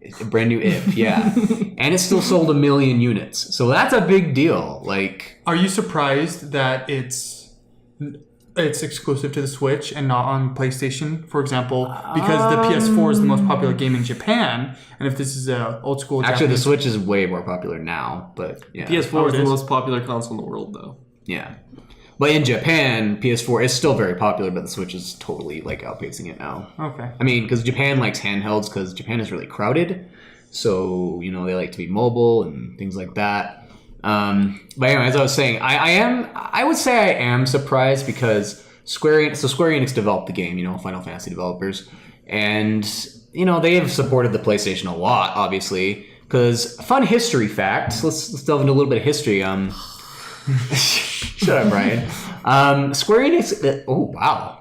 It's a brand new IP, yeah. And it's still sold 1 million units, so that's a big deal. Like, are you surprised that it's exclusive to the Switch and not on PlayStation, for example? Because the PS4 is the most popular game in Japan, and if this is a old school, actually, Japanese... the Switch is way more popular now, but yeah. PS4 is the most popular console in the world, though. Yeah. But in Japan, PS4 is still very popular, but the Switch is totally like outpacing it now. Okay. I mean, because Japan likes handhelds because Japan is really crowded. So, they like to be mobile and things like that. But anyway, as I was saying, I would say I am surprised because Square Enix developed the game, Final Fantasy developers. And, they have supported the PlayStation a lot, obviously. Because, fun history fact, let's delve into a little bit of history. Shut up, Brian. Square Enix. Oh, wow.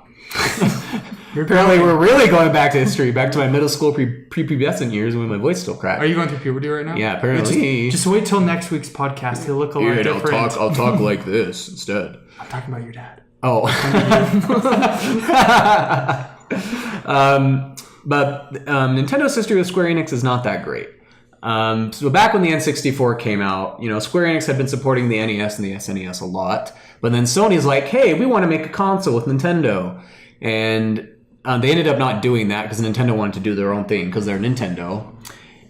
Apparently, we're really going back to history, back to my middle school prepubescent years when my voice still cracked. Are you going through puberty right now? Yeah, apparently. Just wait till next week's podcast. He'll look a lot different. I'll talk like this instead. I'm talking about your dad. Oh. But Nintendo's history with Square Enix is not that great. So back when the N64 came out, Square Enix had been supporting the NES and the SNES a lot. But then Sony's like, hey, we want to make a console with Nintendo. And they ended up not doing that because Nintendo wanted to do their own thing because they're Nintendo.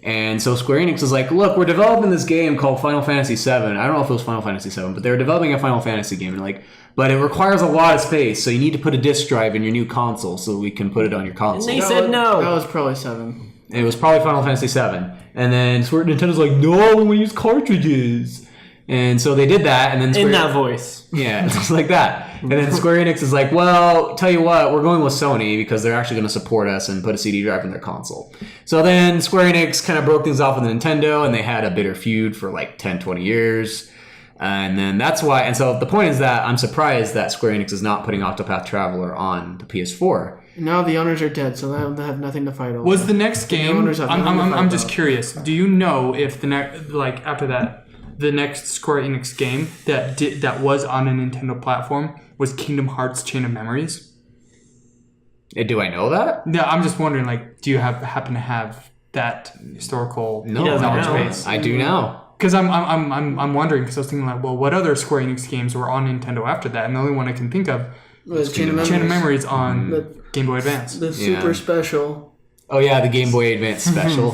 And so Square Enix is like, look, we're developing this game called Final Fantasy VII. I don't know if it was Final Fantasy VII, but they were developing a Final Fantasy game. And like, but it requires a lot of space, so you need to put a disc drive in your new console so we can put it on your console. And they said no. That was probably 7. It was probably Final Fantasy VII. And then Nintendo's like, no, we want to use cartridges. And so they did that. And then in that voice. Yeah, just like that. And then Square Enix is like, well, tell you what, we're going with Sony because they're actually going to support us and put a CD drive in their console. So then Square Enix kind of broke things off with Nintendo, and they had a bitter feud for like 10, 20 years. And then that's why. And so the point is that I'm surprised that Square Enix is not putting Octopath Traveler on the PS4. Now the owners are dead, so they have nothing to fight over. Was the next game? I'm just curious. Do you know if the next, like after that, the next Square Enix game that was on a Nintendo platform was Kingdom Hearts: Chain of Memories? Do I know that? Yeah, I'm just wondering. Like, do you happen to have that historical knowledge base? I do now. Because I'm wondering, because I was thinking like, well, what other Square Enix games were on Nintendo after that? And the only one I can think of was Chain of Memories on Game Boy Advance. The super special. Oh yeah, the Game Boy Advance special.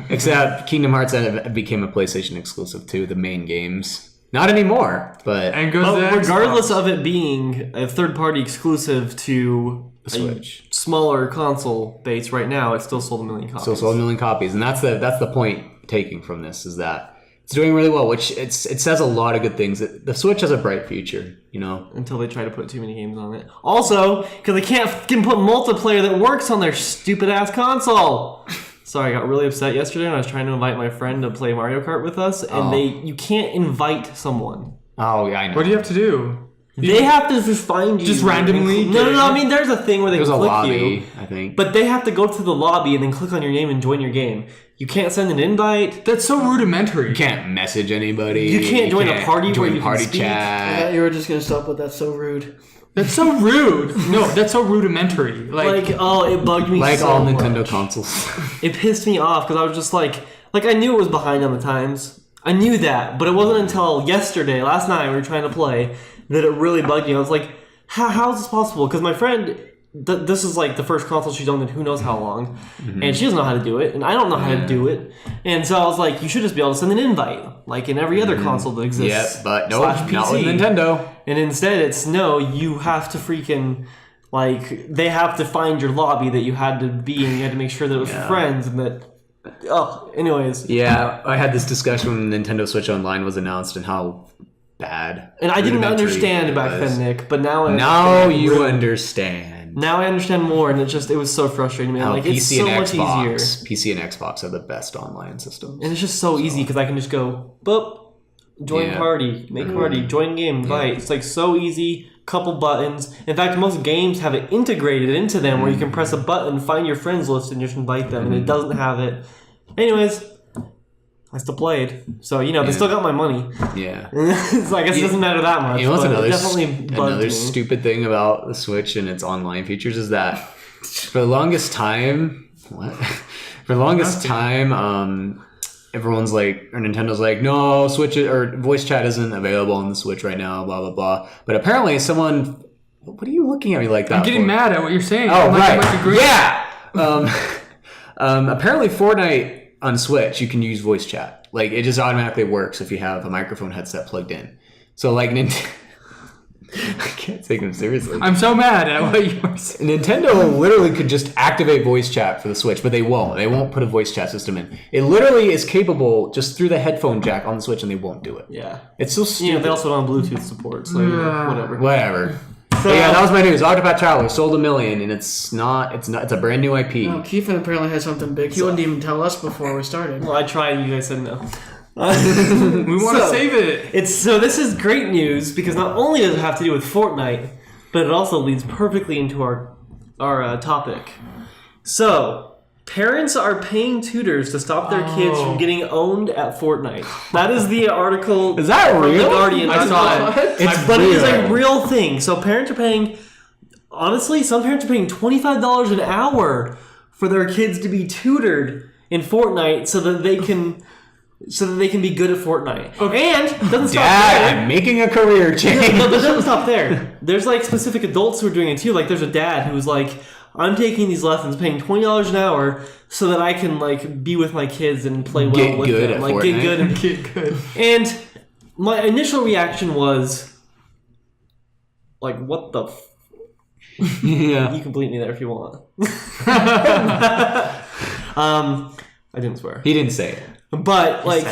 Except Kingdom Hearts became a PlayStation exclusive too, the main games. Not anymore, but regardless of it being a third-party exclusive to the Switch, smaller console base right now, it still sold 1 million copies. Still sold 1 million copies, and that's the point taking from this is that it's doing really well, which it says a lot of good things. The Switch has a bright future, Until they try to put too many games on it. Also, because they can't put multiplayer that works on their stupid-ass console. Sorry, I got really upset yesterday when I was trying to invite my friend to play Mario Kart with us, and you can't invite someone. Oh, yeah, I know. What do you have to do? They have to just find you. Just randomly? No. I mean, there's a thing where they click a lobby, you, I think. But they have to go to the lobby and then click on your name and join your game. You can't send an invite. That's so rudimentary. You can't message anybody. You can't join a party where you can speak. Chat. I thought you were just going to stop with that's so rude. That's so rude. No, that's so rudimentary. It bugged me like so all much. Nintendo consoles. It pissed me off because I was just like I knew it was behind on the times. I knew that, but it wasn't until last night we were trying to play, that it really bugged me. I was like, how is this possible? Because my friend, this is like the first console she's owned in who knows how long, and she doesn't know how to do it, and I don't know how to do it. And so I was like, you should just be able to send an invite, like in every other console that exists. Yep, but no, not with PC. Nintendo. And instead it's, no, you have to freaking, they have to find your lobby that you had to be in. You had to make sure that it was for friends and that... Oh, anyways. Yeah, I had this discussion when Nintendo Switch Online was announced and how bad. And I didn't understand back then, Nick, but now Now you understand. Now I understand more, and it was so frustrating, man. How Like it's PC so and much easier, PC and Xbox are the best online systems. and it's just so easy because I can just go boop, join party, make party, join game, invite. It's like so easy. Couple buttons. In fact, most games have it integrated into them where you can press a button, find your friends list, and just invite them. And it doesn't have it. Anyways, I still played, so they still got my money. Yeah. So I guess it doesn't matter that much. You know what's another stupid thing about the Switch and its online features is that for the longest time, everyone's like, or Nintendo's like, no, Switch or voice chat isn't available on the Switch right now, blah, blah, blah. But apparently what are you looking at me like that I'm getting mad at what you're saying. Oh, right. Yeah. Apparently Fortnite on Switch, you can use voice chat. Like, it just automatically works if you have a microphone headset plugged in. So, like, I can't take them seriously. I'm so mad at what you were saying. Nintendo literally could just activate voice chat for the Switch, but they won't. They won't put a voice chat system in. It literally is capable just through the headphone jack on the Switch, and they won't do it. Yeah. It's so stupid. They also don't have Bluetooth support, so Whatever. So, yeah, that was my news. Octopath Traveler sold 1 million, and it's a brand new IP. No, Keith apparently had something big. He wouldn't even tell us before we started. Well, I tried, you guys said no. We want to save it. So this is great news because not only does it have to do with Fortnite, but it also leads perfectly into our topic. So parents are paying tutors to stop their kids from getting owned at Fortnite. That is the article. Is that from real? The Guardian. I saw it. But it is a real thing. So parents are paying. Honestly, some parents are paying $25 an hour for their kids to be tutored in Fortnite so that they can be good at Fortnite. Okay. And it doesn't stop there. I'm making a career change. No, but it doesn't stop there. There's like specific adults who are doing it too. Like there's a dad who's like, I'm taking these lessons, paying $20 an hour so that I can like be with my kids and play well with them. Like Fortnite. Get good. And my initial reaction was like, what the Yeah. You can bleep me there if you want. I didn't swear. He didn't say it. But like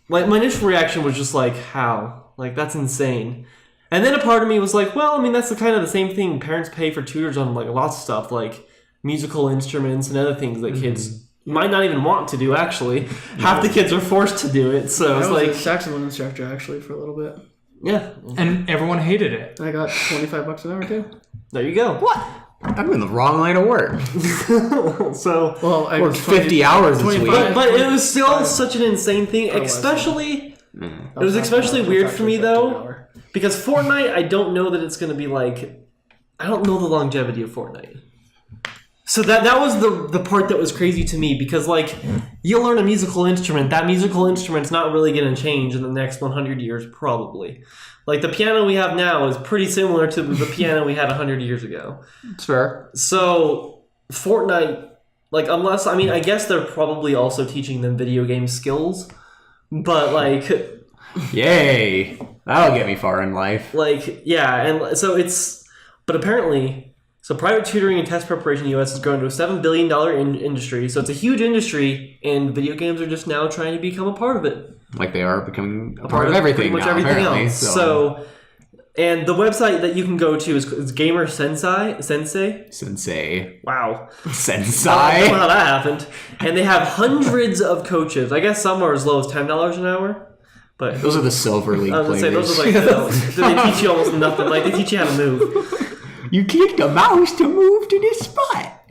my initial reaction was just like, how? Like that's insane. And then a part of me was like, well, I mean that's the same thing parents pay for tutors on like lots of stuff like musical instruments and other things that kids might not even want to do actually. Half the kids are forced to do it. So it's like a saxophone instructor actually for a little bit. Yeah. And everyone hated it. I got $25 an hour too. There you go. What? I'm in the wrong line of work. So I worked 50 hours this week. But it was still such an insane thing, especially it was especially weird for me though, because Fortnite, I don't know that it's going to be like, I don't know the longevity of Fortnite. So that was the part that was crazy to me, because like you'll learn a musical instrument, that musical instrument's not really going to change in the next 100 years probably. Like the piano we have now is pretty similar to the piano we had 100 years ago. It's fair. So Fortnite, like unless, I mean, I guess they're probably also teaching them video game skills, but like... Yay! That'll get me far in life. Like, yeah, and so it's... But apparently, so private tutoring and test preparation in the U.S. has grown to a $7 billion industry, so it's a huge industry, and video games are just now trying to become a part of it. Like they are becoming a part of everything pretty much now, everything apparently. else. So, and the website that you can go to is Gamer Sensei. Wow. Sensei. I don't know how that happened. And they have hundreds of coaches. I guess some are as low as $10 an hour. But those are the Silver League I was players. gonna say, those are like, they teach you almost nothing. Like, they teach you how to move. You click the mouse to move to this spot.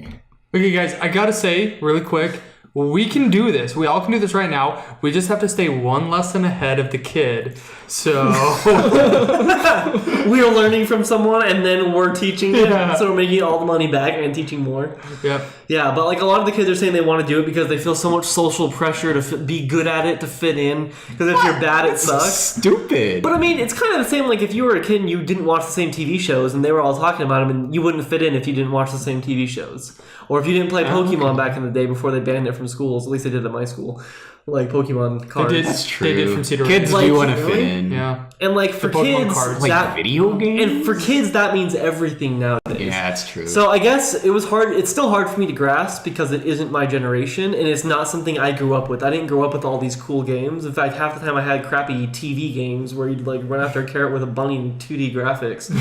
Okay, guys, I gotta say, really quick, we can do this. We all can do this right now. We just have to stay one lesson ahead of the kid. So we're learning from someone, and then we're teaching it. Yeah. So we're making all the money back and teaching more. Yep. Yeah, but like a lot of the kids are saying they want to do it because they feel so much social pressure to be good at it, to fit in. Because if you're bad, it sucks. Stupid. But I mean, it's kind of the same. Like if you were a kid and you didn't watch the same TV shows, and they were all talking about them, and you wouldn't fit in if you didn't watch the same TV shows, or if you didn't play Pokemon back in the day before they banned it from schools. At least they did at my school, like Pokemon cards. That's true. They did from Cedar Kids Rapids. do Like, want to fit really? in. Yeah. And like for The Pokemon kids, cards. Like that video games? and for kids that means everything nowadays. Yeah. Yeah, that's true. So I guess it was hard. It's still hard for me to grasp because it isn't my generation, and it's not something I grew up with. I didn't grow up with all these cool games. In fact, half the time I had crappy TV games where you'd like run after a carrot with a bunny in 2D graphics,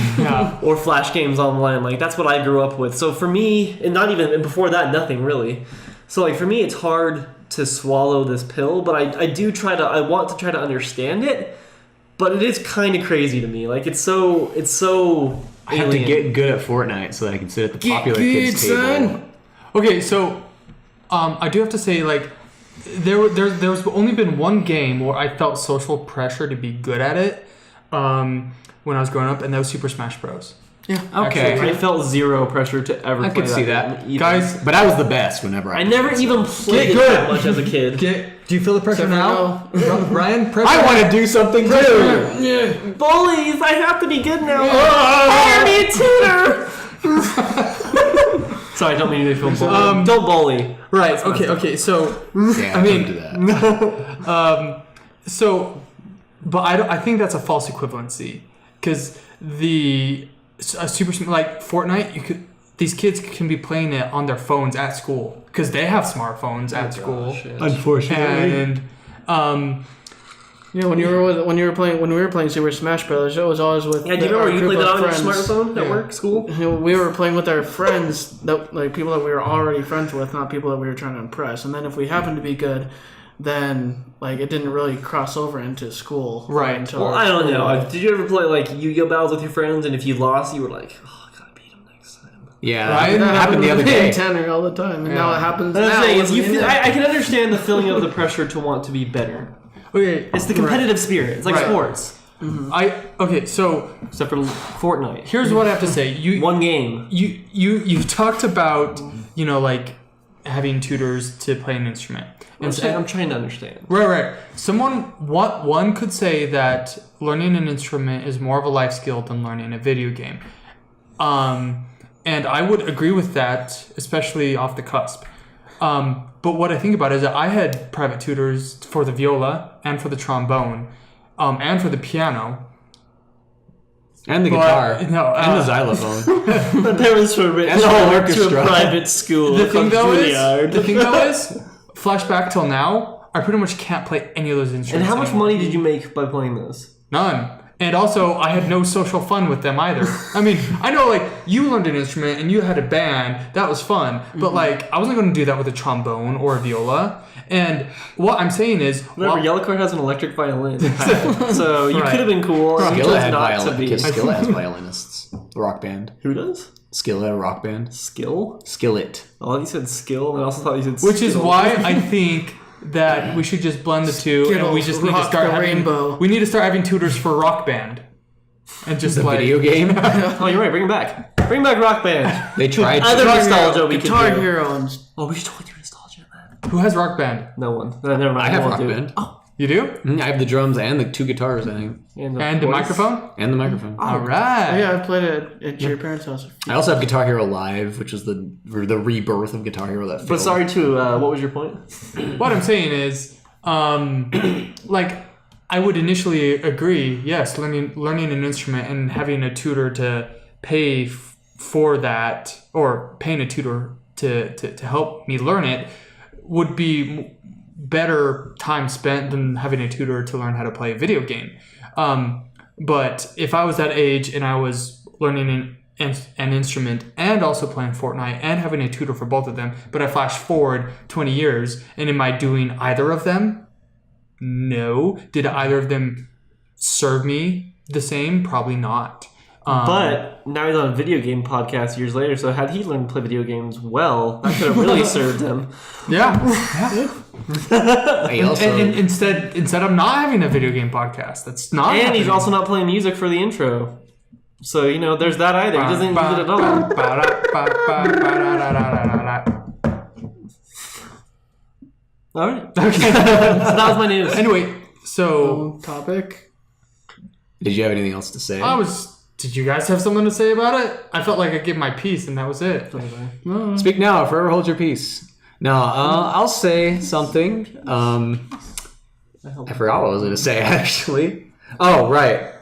or Flash games online. Like that's what I grew up with. So for me, and not even and before that, nothing really. So like for me, it's hard to swallow this pill, but I want to try to understand it. But it is kind of crazy to me. Like it's so. I have to get good at Fortnite so that I can sit at the popular kids table. Okay, so I do have to say, like, there's only been one game where I felt social pressure to be good at it when I was growing up, and that was Super Smash Bros. Yeah. Okay. I felt zero pressure to ever I play could see that. game, Guys, But I was the best whenever I never even played it good. that much as a kid. do you feel the pressure now? Ryan, pressure? I want to do something too. Yeah. Bullies! I have to be good now. Hire me a tutor! Sorry, I don't mean to feel bullied. Don't bully. Right. Okay. So Yeah, I mean, don't do that. But I think that's a false equivalency because like Fortnite, these kids can be playing it on their phones at school because they have smartphones at school. Unfortunately. And when we were playing Super Smash Brothers, it was always with Yeah, do you remember our you group played that of on your friends. smartphone at work, school? We were playing with our friends, like people that we were already friends with, not people that we were trying to impress. And then if we happened to be good, then like it didn't really cross over into school. Right. Until Well, our I don't school know. life. Did you ever play like Yu-Gi-Oh battles with your friends, and if you lost, you were like, "Oh, I gotta beat him next time." Yeah, Ryan, that happened the other in day. Tanner all the time, and now it happens. But I'm now. saying is, you Yeah. feel, I can understand the feeling of the pressure to want to be better. okay, It's the competitive spirit. It's like Right. sports, so except for Fortnite. here's what I have to say. One game. You talked about like having tutors to play an instrument. I'm trying to understand. Right. One could say that learning an instrument is more of a life skill than learning a video game. And I would agree with that, especially off the cusp. But what I think about is that I had private tutors for the viola and for the trombone, and for the piano. And the But, guitar. no, and the xylophone. My parents were And the whole orchestra. private school. The thing though is, flashback till now, I pretty much can't play any of those instruments. And how much anymore. money did you make by playing this? None. And also, I had no social fun with them either. I mean, I know, like, you learned an instrument and you had a band. That was fun. But, like, I wasn't going to do that with a trombone or a viola. And what I'm saying is... Remember, Yellow Card has an electric violin. So you Right. could have been cool. And you Skillet chose had not to be. Skillet has violinists. Rock band. Who does? Skillet, rock band. Skill? Skillet. Oh, you said skill, and I also thought you said Which is skill. why I think that we should just blend the two, and we Skittles, just need to rock start the having... rainbow. We need to start having tutors for Rock Band. And just, The like... video game. Oh, you're right. Bring it back. Bring back Rock Band. They tried Other to. nostalgia we could Guitar do. Hero and Oh, we should totally do nostalgia, man. Who has Rock Band? No one. No, never mind. I have won't rock do it. band. You do? I have the drums and the 2 guitars, I think. And the voice. microphone? And the microphone. All right. yeah, I played it at your parents' house. I also have Guitar Hero Live, which is the rebirth of Guitar Hero that But failed. sorry, too. What was your point? What I'm saying is, like, I would initially agree, yes, learning an instrument and having a tutor to pay for that, or paying a tutor to help me learn it, would be better time spent than having a tutor to learn how to play a video game. But if I was that age and I was learning an instrument and also playing Fortnite and having a tutor for both of them, but I flash forward 20 years, and am I doing either of them? No. Did either of them serve me the same? Probably not. But now he's on a video game podcast years later, so had he learned to play video games well, that could have really served him. Yeah. I also, And instead I'm not having a video game podcast. That's not And he's happening. also not playing music for the intro. So, there's that either. He doesn't use it at all. Alright. Okay. So that was my news. Anyway, so Topic. did you have anything else to say? did you guys have something to say about it? I felt like I gave my piece and that was it. Speak now, forever hold your peace. No, I'll say something. I forgot what I was going to say, actually. Oh, right.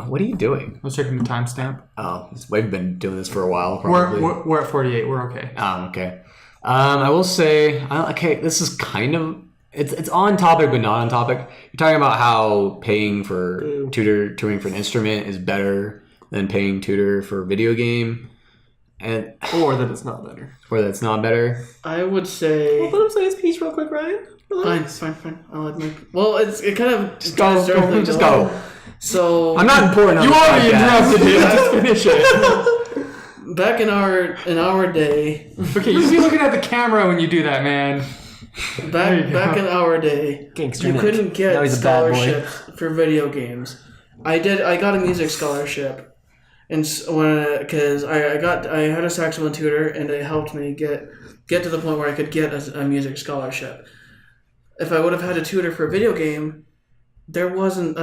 What are you doing? I was checking the timestamp. Oh, we've been doing this for a while. Probably. We're at 48. We're okay. Okay. I will say, okay, this is kind of it's on topic but not on topic. You're talking about how paying for tutoring for an instrument is better than paying tutor for a video game, or that it's not better. Or that's not better. I would say. Well, let him say his piece real quick, Ryan. Fine. I'll let Nick. Well, it kind of Just go. So I'm not important. You already interrupted him. Just finish it. back in our day. Okay, you should be looking at the camera when you do that, man. Back in our day, Gangster you Nick. couldn't Now get he's a bad boy. scholarships for video games. I got a music scholarship, and because I had a saxophone tutor, and it helped me get to the point where I could get a music scholarship. If I would have had a tutor for a video game, there wasn't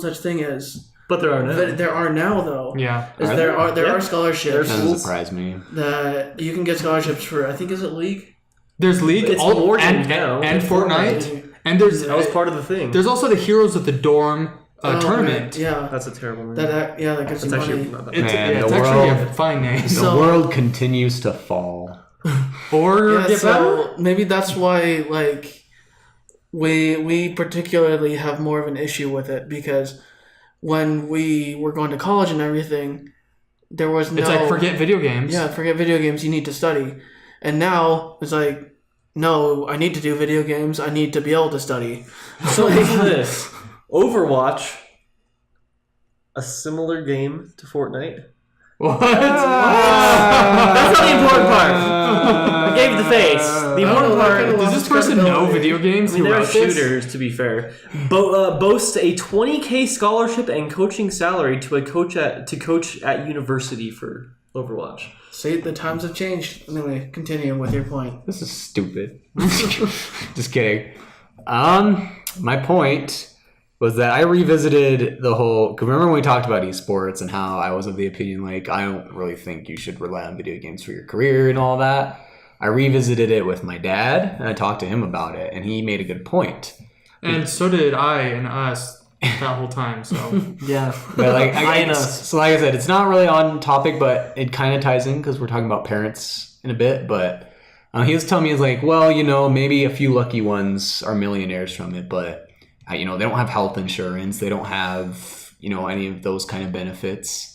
such thing as. But there are now. There are now, though. Yeah. There are scholarships Doesn't surprise me. that you can get scholarships for. I think is it League. There's League, It's more games now. and Fortnite, and there's That was part of the thing. there's also the Heroes of the Dorm tournament. Right, yeah. That's a terrible name. That gets That's you actually money. not that It's, Man, yeah, it's the actually world- a fine name. The So- world continues to fall. Or Yeah, so maybe that's why we particularly have more of an issue with it, because when we were going to college and everything, there was no. it's like forget video games. Yeah, forget video games. You need to study, and now it's like, no, I need to do video games. I need to be able to study. So listen to this. Overwatch, a similar game to Fortnite. What? That's not the important part. I gave the face. The important part. Does this person know video games? I mean, Who they're wrote this? shooters, to be fair. Boasts a $20,000 scholarship and coaching salary to coach at university for Overwatch. See, the times have changed. Anyway, continue with your point. This is stupid. Just kidding. My point was that I revisited the whole. Cause remember when we talked about esports and how I was of the opinion I don't really think you should rely on video games for your career and all that. I revisited it with my dad and I talked to him about it, and he made a good point. And so did I and us that whole time. So Yeah. But like, Us. so like I said, it's not really on topic, but it kind of ties in because we're talking about parents in a bit. But he was telling me, he's like, well, maybe a few lucky ones are millionaires from it, but they don't have health insurance. They don't have, any of those kind of benefits.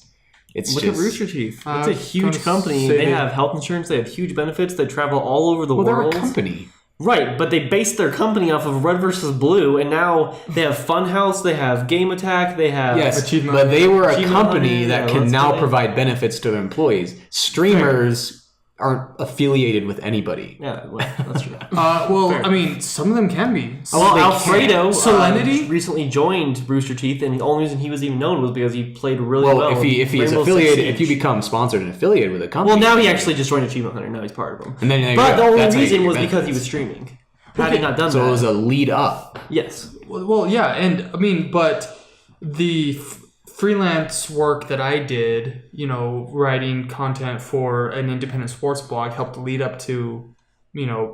Look at Rooster Teeth. It's a gonna huge company. say- They have health insurance. They have huge benefits. They travel all over the Well, they're world. a company. Right, but they based their company off of Red versus Blue, and now they have Funhouse, they have Game Attack, they have... Yes, Achievement but they were a Achievement company Hunter, that yeah, can let's now play. provide benefits to their employees. Streamers aren't affiliated with anybody. Yeah, well, that's true. well, Fair. I mean, some of them can be. Well, they Alfredo Solemnity? recently joined Rooster Teeth, and the only reason he was even known was because he played really well. Well, if he is in Rainbow Six affiliated, if Siege. you become sponsored and affiliated with a company, Well, now he actually just joined Achievement Hunter. Now he's part of them. and then there you But go. the only That's how you reason get was your because he was benefits. streaming. Had he not done So that, it was a lead up. yes. Well, yeah, and I mean, but the freelance work that I did, writing content for an independent sports blog helped lead up to,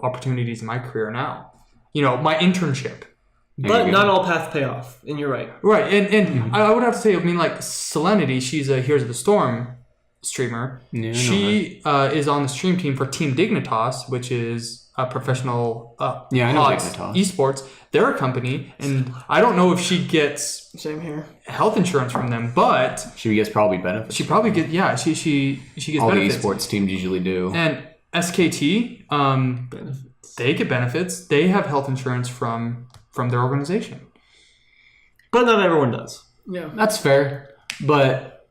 opportunities in my career now. My internship. But you not go. all paths pay off, and you're right. Right, and I would have to say, like Solemnity, she's a Heroes of the Storm streamer. Yeah, I know She is on the stream team for Team Dignitas, which is a professional Yeah, I know pods Dignitas. esports. They're a company, and I don't know if she gets Same here. health insurance from them, but She gets probably benefits. she probably gets she gets All benefits. the esports teams usually do. And SKT, they get benefits. They have health insurance from their organization. But not everyone does. Yeah. That's fair, but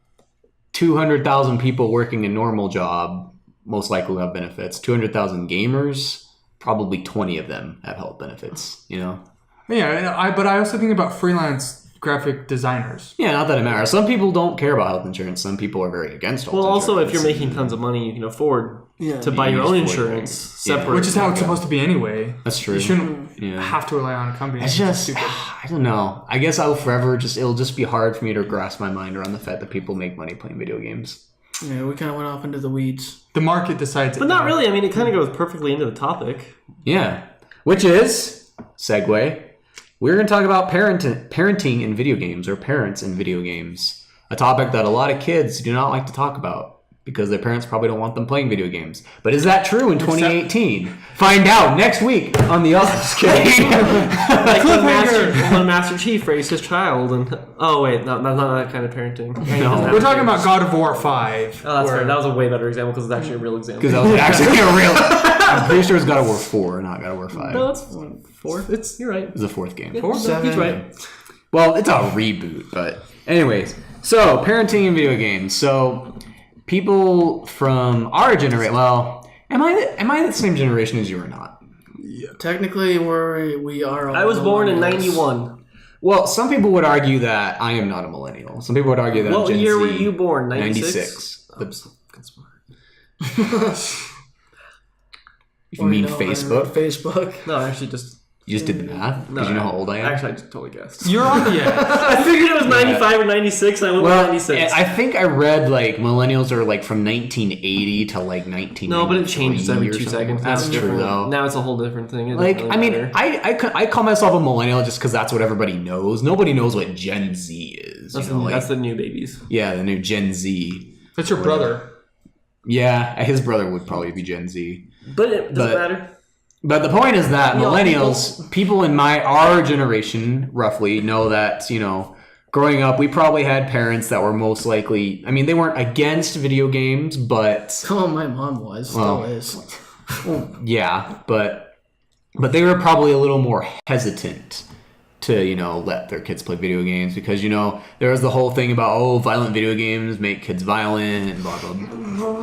200,000 people working a normal job most likely will have benefits. 200,000 gamers, probably 20 of them have health benefits. Yeah, but I also think about freelance graphic designers. Yeah, not that it matters. Some people don't care about health insurance. Some people are very against health Well, also, if insurance. you're making tons of money, you can afford Yeah. to buy your use own for it. insurance Yeah. separate. Which is how it's supposed to be anyway. That's true. You shouldn't Yeah. have to rely on a company. It's just, I don't know. I guess I'll forever it'll just be hard for me to grasp my mind around the fact that people make money playing video games. Yeah, we kind of went off into the weeds. The market decides it. But not now. really. I mean, it kind of goes perfectly into the topic. Yeah. Which is, segue, we're going to talk about parenting in video games, or parents in video games. A topic that a lot of kids do not like to talk about because their parents probably don't want them playing video games. But is that true in 2018? Find out next week on the Just kidding. Like when Master Chief raised his child, and oh wait, no, that's not that kind of parenting. No, we're talking about God of War 5. Oh, that's fair. That was a way better example because it's actually a real example. Because that was actually a real. I'm pretty sure it's God of War 4, not God of War 5. No, it's 4. You're right. It's the 4th game. 4? He's right. Well, it's a reboot, but anyways. So, parenting in video games. So, people from our generation. Well, am I the same generation as you or not? Yeah. Technically, we are. All I was born in 91. Well, some people would argue that I am not a millennial. Some people would argue that I'm Gen What year Z. were you born? 96. I'm so smart. If you mean Facebook? Facebook. No, actually, just You just did the math? Because you know how old I am? Actually, I just totally guessed. You're on the edge. I figured it was 95 or 96, and I went with 96. I think I read like millennials are like from 1980 to like 1990. No, but it changes every 2 seconds. That's true though. Now it's a whole different thing. Like, I mean, I call myself a millennial just because that's what everybody knows. Nobody knows what Gen Z is. That's the new babies. Yeah, the new Gen Z. That's your brother. Yeah, his brother would probably be Gen Z. But it doesn't matter. But the point is that millennials, people in our generation, roughly, know that, growing up, we probably had parents that were most likely, I mean, they weren't against video games, but... Oh, my mom was, still is. Yeah, but they were probably a little more hesitant to, let their kids play video games because, there was the whole thing about, violent video games make kids violent and blah, blah, blah.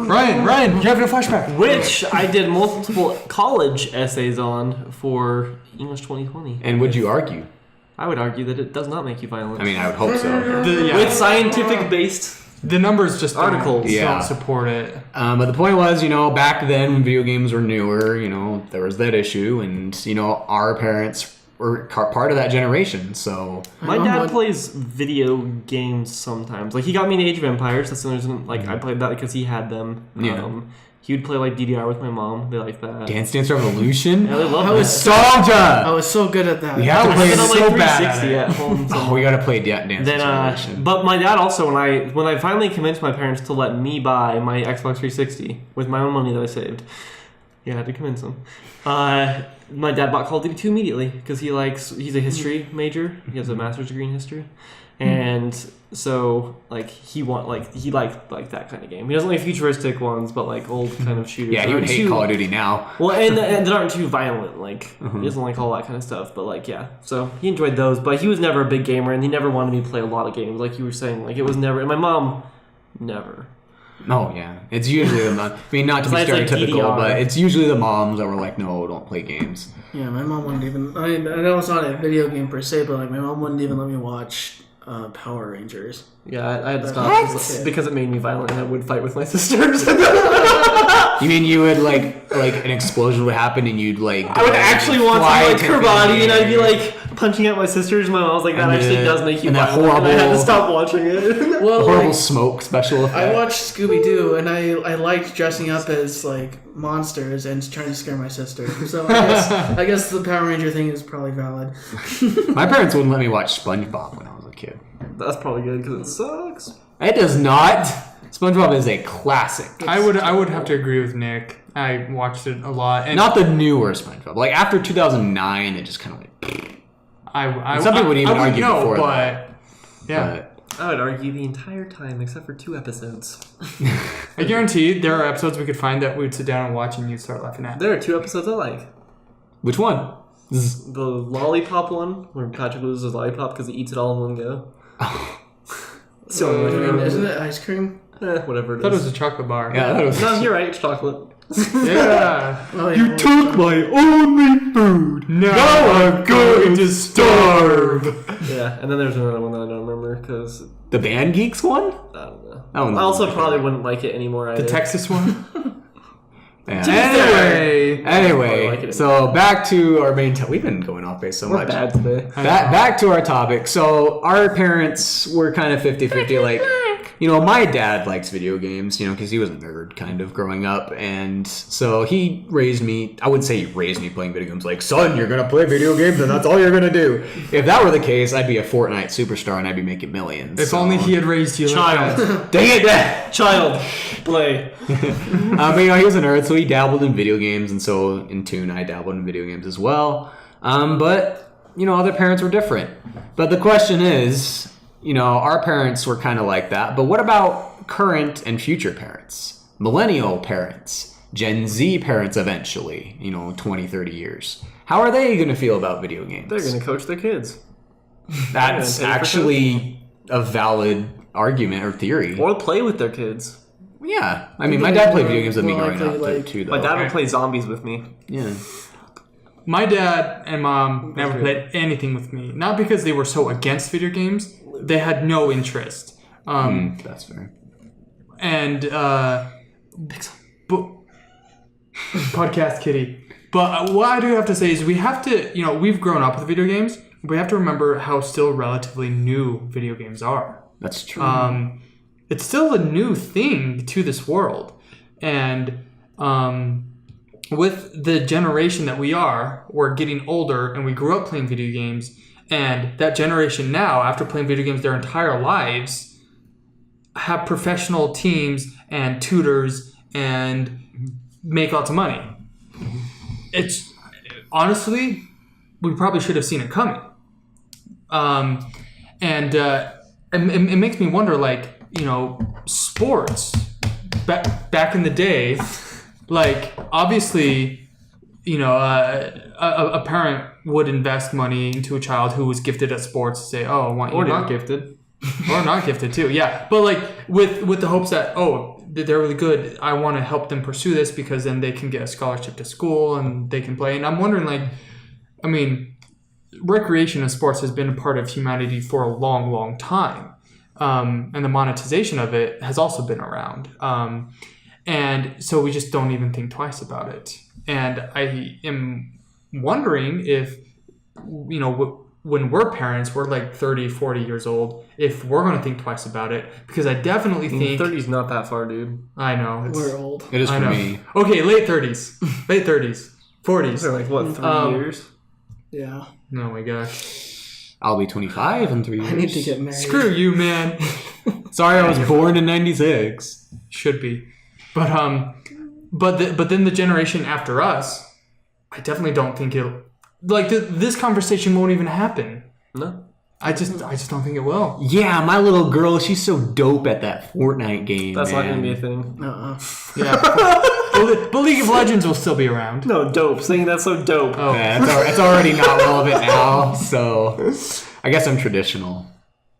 Ryan, you're having a flashback. Which I did multiple college essays on for English 2020. And would you argue? I would argue that it does not make you violent. I mean, I would hope so. With scientific-based the numbers just articles don't support it. But the point was, back then when video games were newer, there was that issue, and our parents were part of that generation. So my dad plays video games sometimes. Like he got me into Age of Empires. That's the reason. I played that because he had them. Yeah. He would play DDR with my mom. They like that. Dance Dance Revolution. Yeah, they love nostalgia. I was so good at that. We have to play it so bad at home. So. We gotta play Dance Revolution. But my dad also, when I finally convinced my parents to let me buy my Xbox 360 with my own money that I saved. Yeah, I had to convince them. My dad bought Call of Duty 2 immediately because he's a history major. He has a master's degree in history. And so he liked that kind of game. He doesn't like futuristic ones, but old kind of shooters. Yeah, he would hate Call of Duty now. Well, and they aren't too violent. He doesn't like all that kind of stuff. But yeah, so he enjoyed those. But he was never a big gamer, and he never wanted me to play a lot of games. Like you were saying, it was never. And my mom, never. Oh yeah, it's usually the mom. I mean, not to be stereotypical, but it's usually the moms that were like, "No, don't play games." Yeah, my mom wouldn't even. I know it's not a video game per se, but my mom wouldn't even let me watch Power Rangers. Yeah, I had to stop because it made me violent, and I would fight with my sisters. You mean you would an explosion would happen, and you'd I would actually want to her body, and I'd be punching at my sisters. And my mom was like, "That actually does make you violent." And I had to stop watching it. Well, horrible smoke special effect. I watched Scooby Doo, and I liked dressing up as monsters and trying to scare my sister. So I guess the Power Ranger thing is probably valid. My parents wouldn't let me watch SpongeBob when I was a kid. That's probably good because it sucks. It does not. SpongeBob is a classic. I would have to agree with Nick. I watched it a lot. And not the newer SpongeBob. After 2009, it just kind of some people would even argue before that. Yeah. I would argue the entire time except for 2 episodes. I guarantee there are episodes we could find that we'd sit down and watch and you'd start laughing at. There are 2 episodes I like. Which one? The lollipop one, where Patrick loses his lollipop because he eats it all in one go. So isn't it ice cream? Whatever it is. I thought it was a chocolate bar. Yeah, that was. No, you're right. It's chocolate. Yeah. You took my only food. Now I'm going to starve. Yeah, and then there's another one that I don't remember because the Band Geeks one. I don't know. I also probably wouldn't like it anymore. Either. The Texas one. Yeah. Anyway, so back to our main topic. We've been going off base so much. Bad today. Back to our topic. So our parents were kind of 50-50. my dad likes video games, because he was a nerd kind of growing up. And so he raised me, I wouldn't say he raised me playing video games like, son, you're going to play video games and that's all you're going to do. If that were the case, I'd be a Fortnite superstar and I'd be making millions. If only he had raised you like that. Dang it, Dad. Child, play. But, he was a nerd, so he dabbled in video games. And so in tune, I dabbled in video games as well. But, other parents were different. But the question is, our parents were kind of like that. But what about current and future parents? Millennial parents, Gen Z parents eventually, 20, 30 years. How are they going to feel about video games? They're going to coach their kids. That's actually a valid argument or theory. Or play with their kids. Yeah. I mean, my dad played video games with me growing up, too, though. My dad would play zombies with me. Yeah. My dad and mom never played anything with me. Not because they were so against video games. They had no interest. That's fair. And, podcast kitty. But what I do have to say is we have to, we've grown up with video games. We have to remember how still relatively new video games are. That's true. It's still a new thing to this world. And with the generation that we're getting older and we grew up playing video games. And that generation now, after playing video games their entire lives, have professional teams and tutors and make lots of money. It's honestly, we probably should have seen it coming. It makes me wonder, sports back in the day, obviously, a parent would invest money into a child who was gifted at sports to say, oh, I want you or to... not gifted. Or not gifted, too, yeah. But, with the hopes that, they're really good, I want to help them pursue this because then they can get a scholarship to school and they can play. And I'm wondering, recreation of sports has been a part of humanity for a long, long time. And the monetization of it has also been around. And so we just don't even think twice about it. And I am wondering if, when we're parents, we're 30, 40 years old, if we're going to think twice about it. Because I definitely think... 30's not that far, dude. I know. We're old. It is for me. Okay, late 30s. Late 30s. 40s. They're 3 years? Yeah. Oh my gosh. I'll be 25 in 3 years. I need to get married. Screw you, man. Sorry, I was born in 96. Should be. But then the generation after us, I definitely don't think it'll... this conversation won't even happen. No. I just don't think it will. Yeah, my little girl, she's so dope at that Fortnite game. That's not man. going to be a thing. Yeah. But League of Legends will still be around. No, dope. Saying that's so dope. Oh. Yeah, it's already not relevant now, so I guess I'm traditional.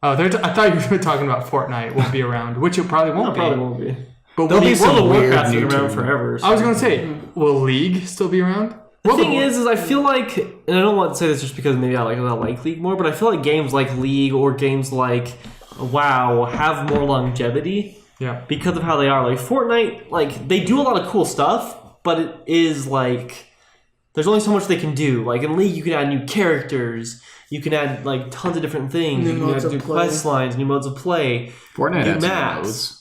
Oh, I thought you were talking about Fortnite will be around, which it probably won't No, be. probably won't be. But there'll be some World of weird Warcraft's new been around tournament. forever. So. I was going to say, will League still be around? The thing is I feel like, and I don't want to say this just because maybe I like League more, but I feel like games like League or games like WoW have more longevity. Yeah. Because of how they are. Fortnite, they do a lot of cool stuff, but it is there's only so much they can do. In League, you can add new characters. You can add tons of different things. New you can modes add of new play. quest lines, new modes of play. Fortnite new had some maps. modes.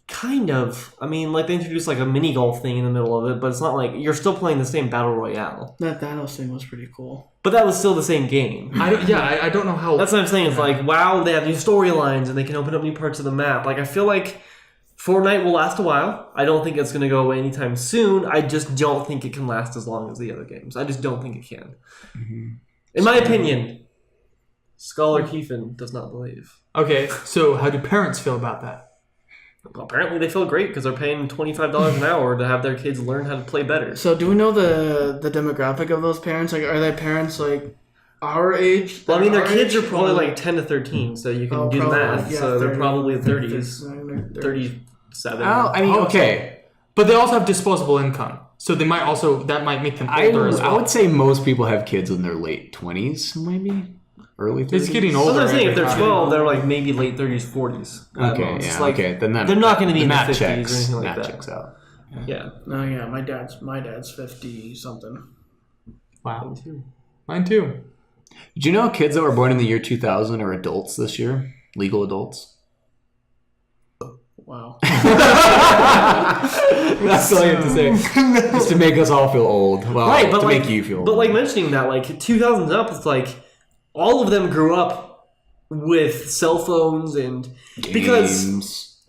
Kind of. I mean, they introduced a mini golf thing in the middle of it, but it's not you're still playing the same battle royale. That Thanos thing was pretty cool. But that was still the same game. I don't know how... That's what I'm saying. It's WoW, they have new storylines and they can open up new parts of the map. I feel like Fortnite will last a while. I don't think it's going to go away anytime soon. I just don't think it can last as long as the other games. I just don't think it can. Mm-hmm. In my opinion, Scholar Keefin does not believe. Okay, so how do parents feel about that? Well, apparently they feel great because they're paying $25 an hour to have their kids learn how to play better. So do we know the demographic of those parents? Are they parents our age? Well, I mean, their Our kids age? are probably 10 to 13, so you can do the math. Yeah, so they're 30, probably 30s, 30. 37. Okay. But they also have disposable income. So they might also... That might make them older as well. I would say most people have kids in their late 20s, maybe? Early 30s? It's getting That's older. what I'm saying. If every they're time. 12, they're maybe late 30s, 40s. Okay, yeah, okay. Then they're not going to be in the math 50s checks. or anything like Math that. checks out. Yeah. No, yeah, my dad's 50 something. Wow. Mine too. Did you know kids that were born in the year 2000 are adults this year? Legal adults? Wow. That's all you have to say. Just to make us all feel old. Well, Right, but to like, make you feel old. but like mentioning that, like 2000s up, it's like all of them grew up with cell phones and because Games.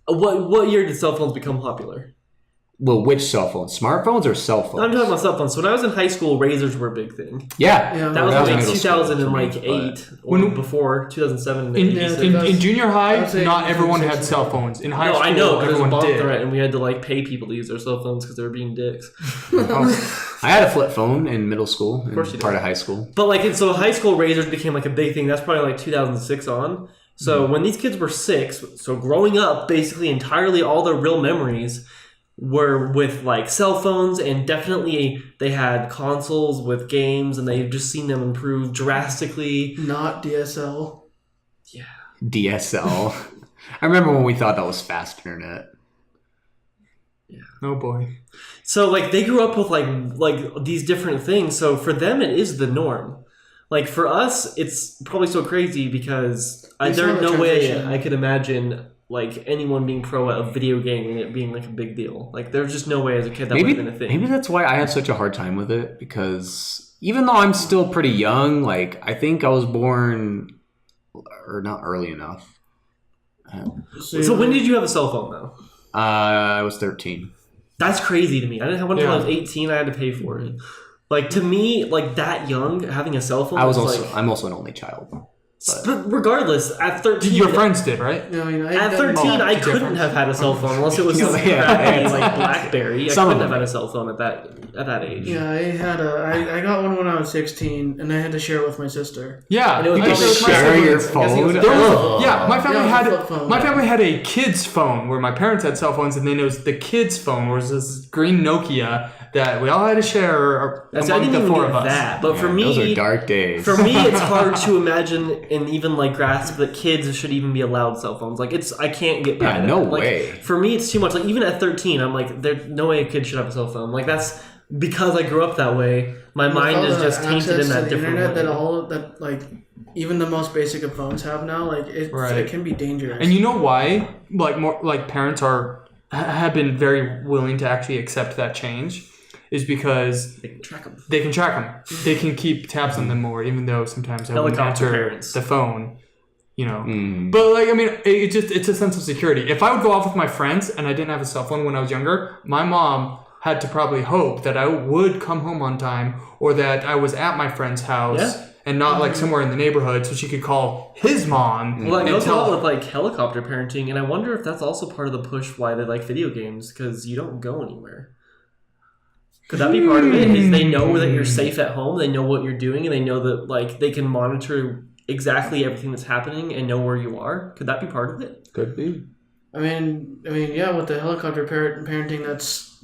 what year did cell phones become popular? Well, which cell phones? Smartphones or cell phones? I'm talking about cell phones. So when I was in high school, razors were a big thing. Yeah. That was That like was middle school 2008 or before 2007. In junior I high, would say not everyone 2006. had cell phones. In high No, school, I know, because there's a everyone bomb did. threat, and we had to like pay people to use their cell phones because they were being dicks. I had a flip phone in middle school. Of course you did. Part of high school. But like, so high school razors became like a big thing. That's probably like 2006 on. So when these kids were 6, so growing up, basically entirely all their real memories were with like cell phones, and definitely they had consoles with games, and they've just seen them improve drastically. Not DSL. DSL. I remember when we thought that was fast internet. Oh boy. So like they grew up with like these different things. So for them, it is the norm. Like for us, it's probably so crazy because We saw there's the no way transition. I could imagine like anyone being pro at a video game and it being like a big deal. Like there's just no way as a kid that would have been a thing. Maybe that's why I had such a hard time with it, because even though I'm still pretty young, like I think I was born or not early enough. So when did you have a cell phone though? I was 13. That's crazy to me. I didn't have one until I Yeah. was 18. I had to pay for it. Like to me, like that young, having a cell phone. I'm like, also an only child. but regardless, at 13, Your friends did, right? Yeah, I mean, At 13, I couldn't difference. have had a cell phone unless it was some Yeah, crappy yeah. like BlackBerry. I Some of couldn't have them. had a cell phone at that age. Yeah, I got one when I was 16, and I had to share it with my sister. Yeah. And it was I probably shared my share phone. your I guess it phone? was a There was- flip yeah, my family Yeah, had flip phone. my family had a kid's phone where my parents had cell phones, and then it was the kid's phone, where it was this green Nokia that we all had to share That's, I among didn't the even four get of us. that. But for Yeah, me, those are dark days. For me, it's hard to imagine and even like grasp that kids should even be allowed cell phones. Like I can't get Yeah, by no that. Like, way. For me, it's too much. Like even at 13, I'm like, there's no way a kid should have a cell phone. Like that's because I grew up that way. My mind With is all just the tainted in access to that the different internet way. that like even the most basic of phones have now, like Right. it can be dangerous. And you know why? Like more like parents have been very willing to actually accept that change, is because They can track them. they can track them. They can keep tabs on them more, even though sometimes I wouldn't Helicopter answer parents. the phone. You know, Mm. but like I mean, it's a sense of security. If I would go off with my friends and I didn't have a cell phone when I was younger, my mom had to probably hope that I would come home on time, or that I was at my friend's house Yeah. and not like somewhere in the neighborhood, so she could call his mom. Well, that and goes a tell lot with like helicopter parenting, and I wonder if that's also part of the push why they like video games, because you don't go anywhere. Could that be part of it? Is they know that you're safe at home, they know what you're doing, and they know that like they can monitor exactly everything that's happening and know where you are. Could that be part of it? Could be. I mean, yeah, with the helicopter parenting, that's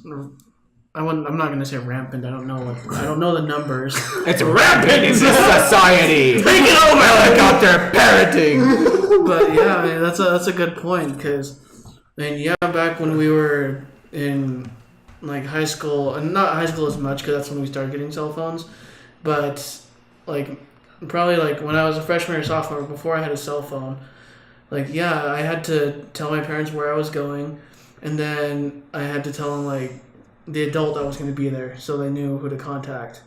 I'm not gonna say rampant. I don't know the numbers. It's rampant in this society. Take it over, helicopter parenting. But yeah, I mean, that's a good point, because back when we were in like high school, and not high school as much because that's when we started getting cell phones, but like probably like when I was a freshman or sophomore, before I had a cell phone, like I had to tell my parents where I was going, and then I had to tell them like the adult that was going to be there, so they knew who to contact,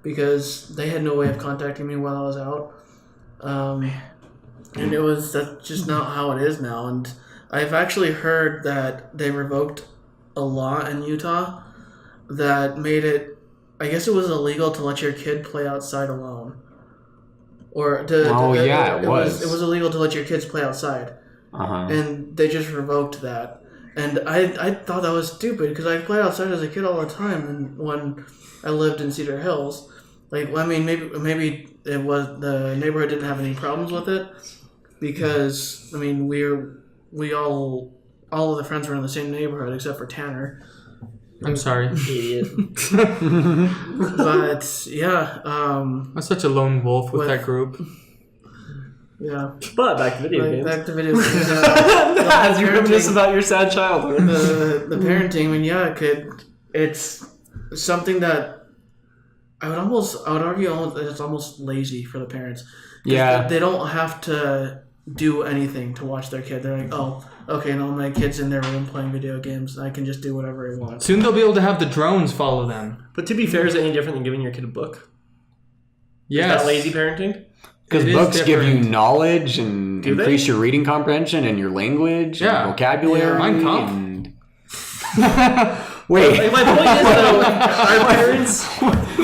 because they had no way of contacting me while I was out. And that's just not how it is now. And I've actually heard that they revoked a law in Utah that made it, I guess it was illegal to let your kid play outside alone. Or it was illegal to let your kids play outside. Uh-huh. And they just revoked that. And I thought that was stupid, because I played outside as a kid all the time, and when I lived in Cedar Hills. Like, I mean, maybe it was the neighborhood didn't have any problems with it, because I mean we all of the friends were in the same neighborhood except for Tanner. I'm sorry. Idiot. But yeah, I'm such a lone wolf with that group. yeah. But back to video Like, games. back to video games. As you reminisce about your sad childhood. the parenting, I mean, it's something that I would argue it's almost lazy for the parents. Yeah. They don't have to do anything to watch their kid. They're like, oh, okay, no, my kid's in their room playing video games. I can just do whatever I want. Soon they'll be able to have the drones follow them. But to be fair, is it any different than giving your kid a book? Yes. Is that lazy parenting? Because It is books give you different. knowledge and Do they? increase your reading comprehension and your language Yeah. and vocabulary. Yeah, Mein Kampf. And... Wait. Like, my point is though, our parents,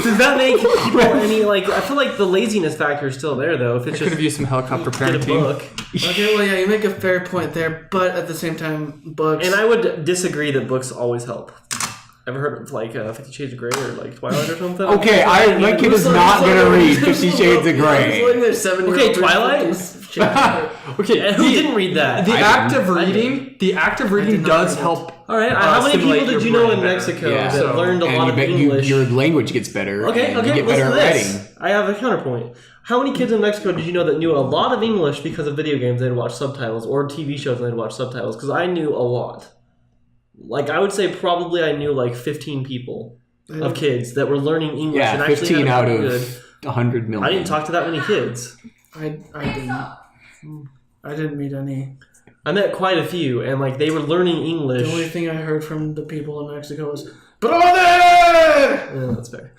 does that make people any like? I feel like the laziness factor is still there though. If it's I could have just used some helicopter get a parenting. book, Okay, well, yeah, you make a fair point there, but at the same time, books. and I would disagree that books always help. Ever heard of like 50 Shades of Grey or like Twilight or something? Okay, my kid is not going to read 50 Shades of Grey. Okay, Twilight? Okay, Who didn't read that? The I act didn't. of reading, did not does read it. help. All right, how many stimulate people did your you know brain in better. Mexico Yeah. that So- learned a lot of and English? your language gets better. Okay, and okay, you get listen better to at this. writing. I have a counterpoint. How many kids in Mexico did you know that knew a lot of English because of video games they'd watch subtitles or TV shows they'd watch subtitles? Because I knew a lot. Like, I would say probably I knew like 15 people of kids that were learning English and Yeah, actually 15 had out it of good. 100 million. I didn't talk to that many kids. I didn't meet any. I met quite a few, and like they were learning The only English. thing I heard from the people in Mexico was, brother! Yeah, that's fair.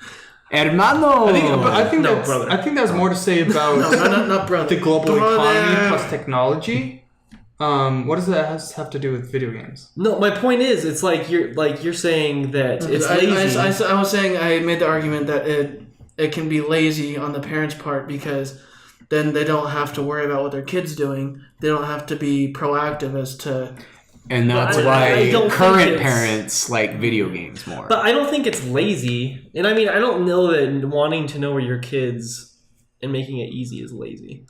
Hermano! I think No, that's, brother. I think that's more to say about Not brother. the global Brother! economy plus technology. What does that have to do with video games? No, my point is, it's like you're saying that it's lazy. I was saying I made the argument that it can be lazy on the parents' part because then they don't have to worry about what their kid's doing. They don't have to be proactive as to. And that's I why don't think current it's- parents like video games more. But I don't think it's lazy. And I mean, I don't know that wanting to know where your kids and making it easy is lazy.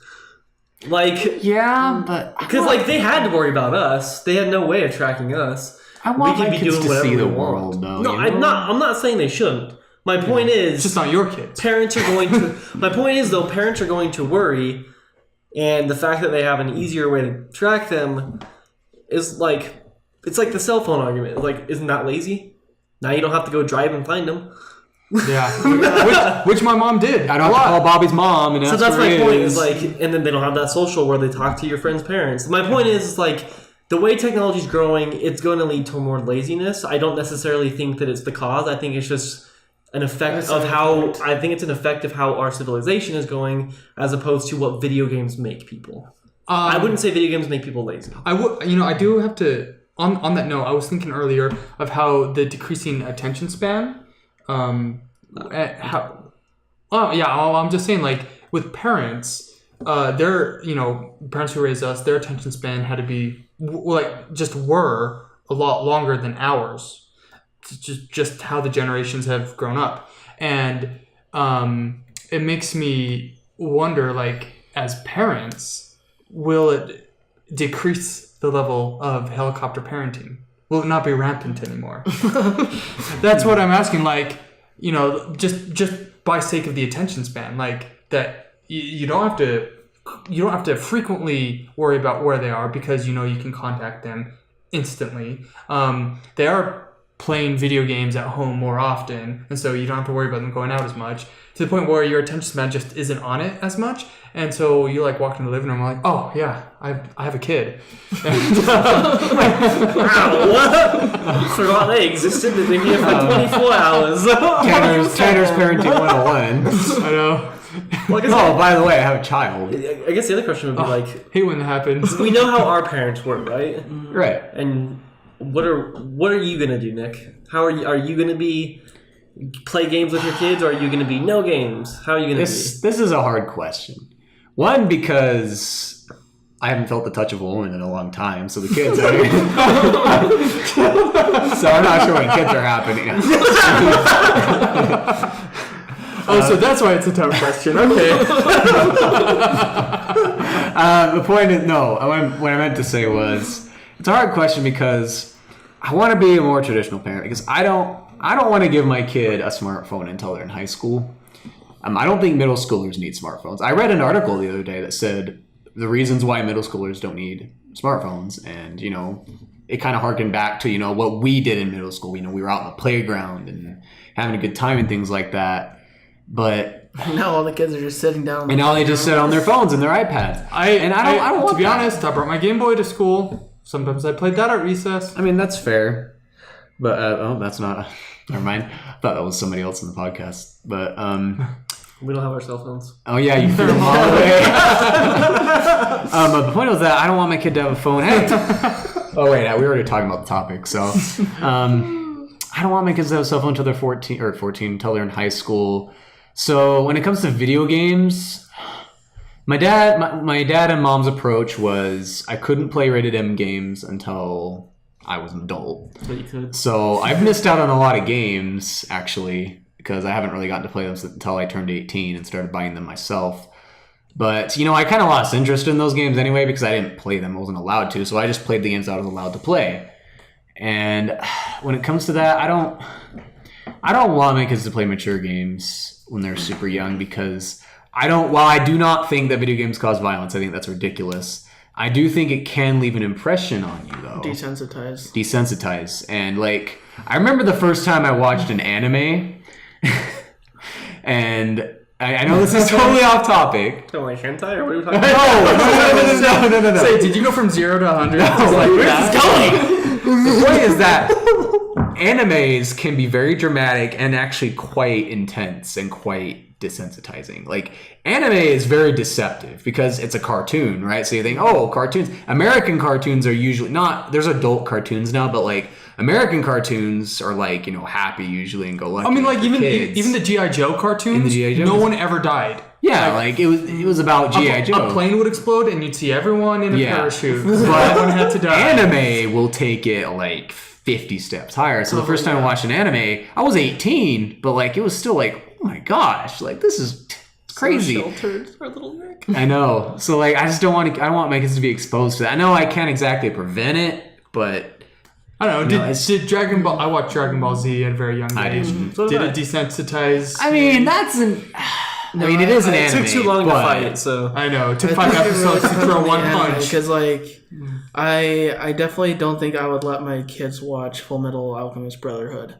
Like, yeah, but because like they had to worry about us. They had no way of tracking us. I want we can my be kids doing to whatever see the we want. world, though. No, you know? I'm not saying they shouldn't. My point is, It's just not your kids. parents are going to. My point is though, parents are going to worry, and the fact that they have an easier way to track them is like it's like the cell phone argument. Like, isn't that lazy? Now you don't have to go drive and find them. Yeah, which my mom did. I don't have to call Bobby's mom and So ask that's where my he point. is. Is like, and then they don't have that social where they talk to your friends' parents. My point is like. The way technology is growing, it's going to lead to more laziness. I don't necessarily think that it's the cause. I think it's just an effect of how I think it's an effect of how our civilization is going, as opposed to what video games make people. I wouldn't say video games make people lazy. I would, I do have to. On that note, I was thinking earlier of how the decreasing attention span. I'm just saying, like with parents, their parents who raised us, their attention span had to be were a lot longer than ours. It's just how the generations have grown up, and it makes me wonder, like as parents, will it decrease the level of helicopter parenting? Will it not be rampant anymore? That's what I'm asking. Like, just by sake of the attention span, like that you don't have to frequently worry about where they are because you can contact them instantly. They are playing video games at home more often, and so you don't have to worry about them going out as much, to the point where your attention span just isn't on it as much. And so you like walk into the living room and like, oh yeah, I have a kid. Wow, what? Forgot they existed. They've been here for 24 hours. Tanner's parenting 101. I know. Well, Oh, by the way, I have a child. I guess the other question would be like, Hate when that happens. we know how our parents were, right? Right. And what are you gonna do, Nick? How are you gonna be play games with your kids, or are you gonna be no games? How are you gonna This is a hard question. One, because I haven't felt the touch of a woman in a long time, so the kids are so I'm not sure when kids are happening. So that's why it's a tough question. Okay. The point is, no, what I meant to say was, it's a hard question because I want to be a more traditional parent, because I don't want to give my kid a smartphone until they're in high school. I don't think middle schoolers need smartphones. I read an article the other day that said the reasons why middle schoolers don't need smartphones, and it kind of harkened back to what we did in middle school. We were out in the playground and having a good time and things like that. But Now all the kids are just sitting down. And now they just sit on their phones and their iPads. I don't want to be that. honest, I brought my Game Boy to school. Sometimes I played that at recess. I mean, that's fair. But, that's not... Never mind. I thought that was somebody else in the podcast. But, We don't have our cell phones. Oh, yeah, you threw them all away. But the point was that I don't want my kid to have a phone. Hey. Oh, wait, we were already talking about the topic. So, I don't want my kids to have a cell phone until they're 14, until they're in high school. So, when it comes to video games... My dad and mom's approach was I couldn't play rated M games until I was an adult. But you could. So I've missed out on a lot of games, actually, because I haven't really gotten to play them until I turned 18 and started buying them myself. But, I kind of lost interest in those games anyway because I didn't play them. I wasn't allowed to. So I just played the games I was allowed to play. And when it comes to that, I don't want my kids to play mature games when they're super young because... while I do not think that video games cause violence, I think that's ridiculous. I do think it can leave an impression on you, though. Desensitize. And, I remember the first time I watched an anime, and I know this is totally off topic. So, hentai, or what are we talking about? No. Say, did you go from 0 to 100? Where's this going? The point is that animes can be very dramatic and actually quite intense and quite desensitizing. Anime is very deceptive because it's a cartoon, right? So you think, cartoons. American cartoons are usually not, there's adult cartoons now, but American cartoons are happy usually and go lucky. I mean, even the G.I. Joe cartoons, in the G.I. Joe, no one ever died. Yeah, it was about G.I. Joe. A plane would explode and you'd see everyone in a parachute. But everyone had to die. Anime will take it 50 steps higher. So the first time I watched an anime, I was 18, but it was still oh my gosh, this is crazy. So sheltered for a little Rick. I know. So I just don't want my kids to be exposed to that. I know I can't exactly prevent it, but I don't know. Did Dragon Ball? I watched Dragon Ball Z at a very young age. I didn't. Did it desensitize? I mean, it is an anime. It took too long to fight it, so I know. It took 5 episodes to throw one punch. Because I definitely don't think I would let my kids watch Full Metal Alchemist Brotherhood.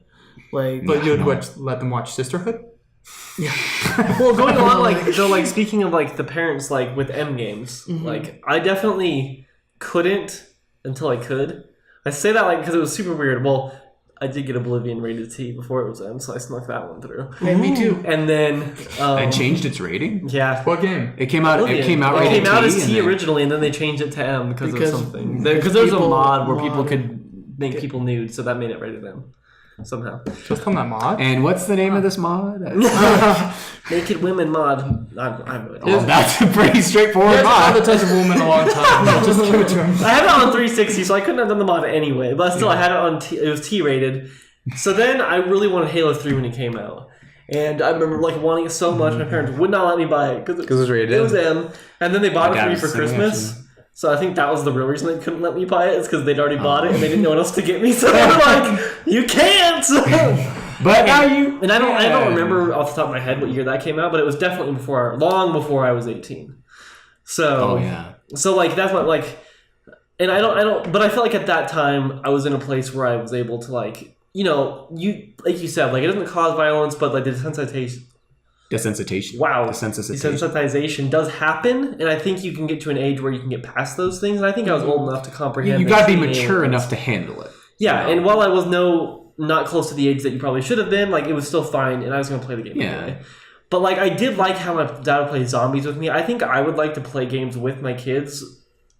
But you would let them watch Sisterhood? Yeah. Well, going on speaking of the parents with M games, I definitely couldn't until I could. I say that because it was super weird. Well, I did get Oblivion rated T before it was M, so I snuck that one through. Hey, me too. And then it changed its rating. Yeah. What game? It came out. Oblivion. It came out. It came out T as T originally, and then they changed it to M because of something. Because there was a mod where people could make people nude, so that made it rated M. Somehow. Just on that mod? And what's the name of this mod? Naked Women mod. I have no idea. Oh, that's a pretty straightforward He mod. hasn't had the touch of a woman in a long time. Just give it to him. I had it on 360, so I couldn't have done the mod anyway. But still, I had it on T. It was T rated. So then I really wanted Halo 3 when it came out. And I remember wanting it so much, my parents would not let me buy it because it was rated M. It was M. And then they bought it for me for Christmas. So I think that was the real reason they couldn't let me buy it, is because they'd already bought it and they didn't know what else to get me. So they were like, "You can't." But now you and I don't remember off the top of my head what year that came out, but it was definitely long before I was 18. So so that's what and I don't. But I felt at that time I was in a place where I was able to you said it doesn't cause violence, but the desensitization. Wow. Desensitization does happen, and I think you can get to an age where you can get past those things, and I think I was old enough to comprehend. You got to be mature enough to handle it. Yeah, and while I was not close to the age that you probably should have been, it was still fine, and I was going to play the game anyway. But I did like how my dad would play zombies with me. I think I would like to play games with my kids,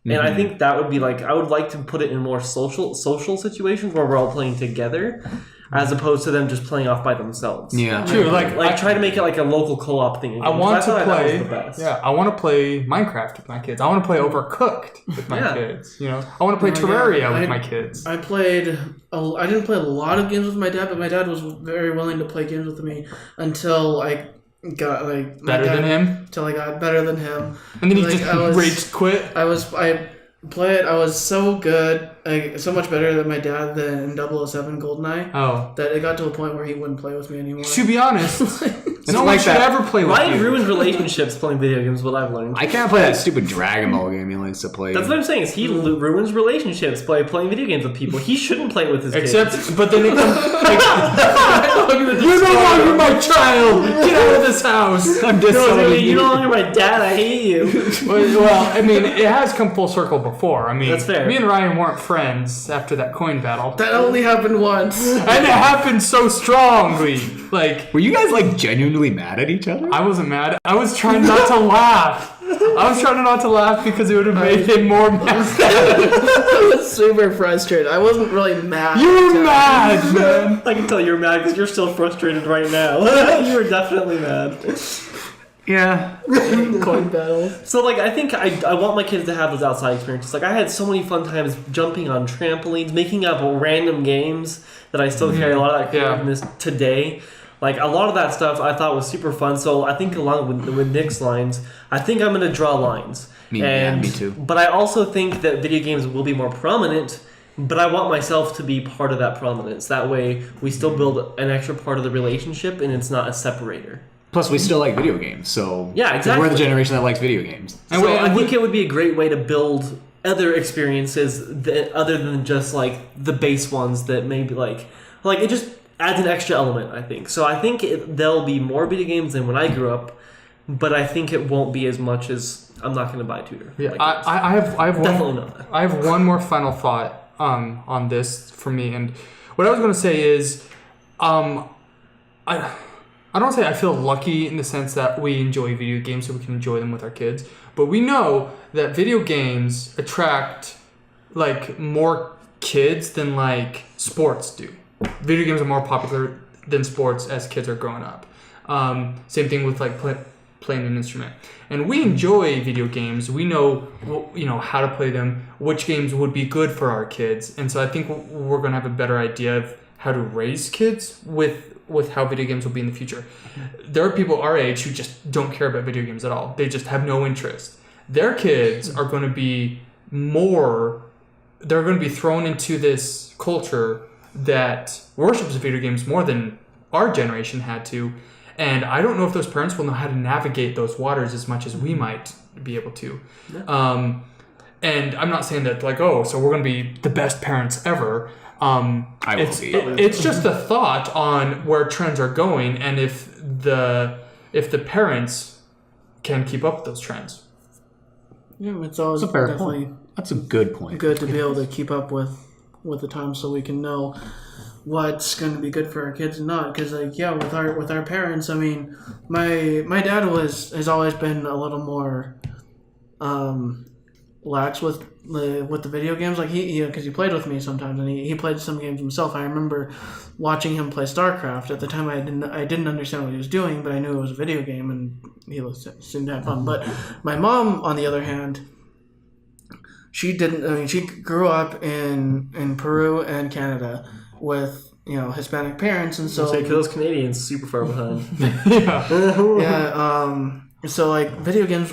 and I think that would be I would like to put it in more social situations where we're all playing together, as opposed to them just playing off by themselves. Yeah, true. Try to make it a local co-op thing. I want to play. I want to play Minecraft with my kids. I want to play Overcooked with my kids. I want to play Terraria with my kids. I didn't play a lot of games with my dad, but my dad was very willing to play games with me until I got better than him. Until I got better than him, and then he just rage quit. I was so good, so much better than my dad than 007 GoldenEye. Oh. That it got to a point where he wouldn't play with me anymore. To be honest, no one should ever play with you. Ryan ruins relationships playing video games, what I've learned. I can't play that stupid Dragon Ball game he likes to play. That's what I'm saying, is he ruins relationships by playing video games with people. He shouldn't play with his kids. But then it comes... You're no longer my child. Get out of this house. I'm disowning You're no longer my dad. I hate you. Well, I mean, it has come full circle before. I mean, That's fair. Me and Ryan weren't friends after that coin battle. That only happened once. And it happened so strongly. Like, Were you guys like genuinely mad at each other? I wasn't mad. I was trying not to laugh. I was trying not to laugh because it would have made him more mad. I was super frustrated. I wasn't really mad. You were mad, man. I can tell you're mad because you're still frustrated right now. You were definitely mad. Yeah. Coin battle. So, like, I think I want my kids to have those outside experiences. Like, I had so many fun times jumping on trampolines, making up random games that I still carry a lot of that creativeness today. Like, a lot of that stuff I thought was super fun. So, I think along with Nick's lines, I think I'm going to draw lines. Me too. But I also think that video games will be more prominent, but I want myself to be part of that prominence. That way, we still build an extra part of the relationship, and it's not a separator. Plus, we still like video games, so Yeah, exactly. we're the generation that likes video games. So I think it would be a great way to build other experiences that, other than just like the base ones that maybe like it just adds an extra element, I think. So I think there'll be more video games than when I grew up, but I think it won't be as much as I'm not going to buy Tutor. Yeah, Like, I have definitely one. not. I have one more final thought on this for me, and what I was going to say is, I don't say I feel lucky in the sense that we enjoy video games so we can enjoy them with our kids, but we know that video games attract like more kids than like sports do. Video games are more popular than sports as kids are growing up. Same thing with like playing an instrument. And we enjoy video games. We know how to play them, which games would be good for our kids. And so I think we're going to have a better idea of how to raise kids with how video games will be in the future. There are people our age who just don't care about video games at all. They just have no interest. Their kids are going to be they're going to be thrown into this culture that worships video games more than our generation had to. And I don't know if those parents will know how to navigate those waters as much as we might be able to. Yeah. And I'm not saying that like, so we're going to be the best parents ever. It's just a thought on where trends are going and if the parents can keep up with those trends. Yeah, it's always That's a fair definitely point. That's a good point. good to be able to keep up with the times so we can know what's going to be good for our kids and not. Because with our parents, I mean, my dad has always been a little more lax with the video games. Like because he played with me sometimes and he played some games himself. I remember watching him play StarCraft. At the time I didn't understand what he was doing, but I knew it was a video game and he seemed to have fun. But my mom, on the other hand, she didn't. I mean, she grew up in Peru and Canada with Hispanic parents, and so those Canadians super far behind. So like video games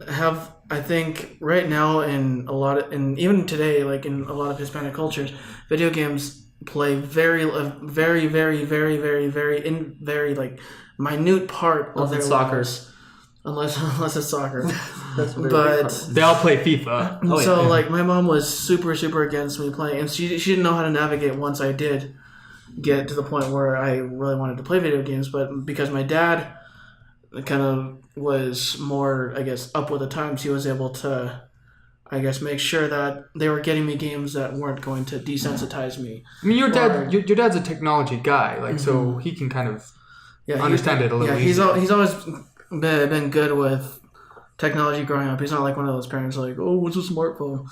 have, I think right now in even today, like in a lot of Hispanic cultures, video games play very like minute part of their lives. Unless it's soccer. But they all play FIFA. So like my mom was super against me playing, and she didn't know how to navigate once I did get to the point where I really wanted to play video games. But because my dad kind of was more, I guess, up with the times, he was able to, I guess, make sure that they were getting me games that weren't going to desensitize me. I mean, your dad's a technology guy, like so he can kind of understand it a little. Yeah, he's always been good with technology growing up. He's not like one of those parents like, oh, what's a smartphone?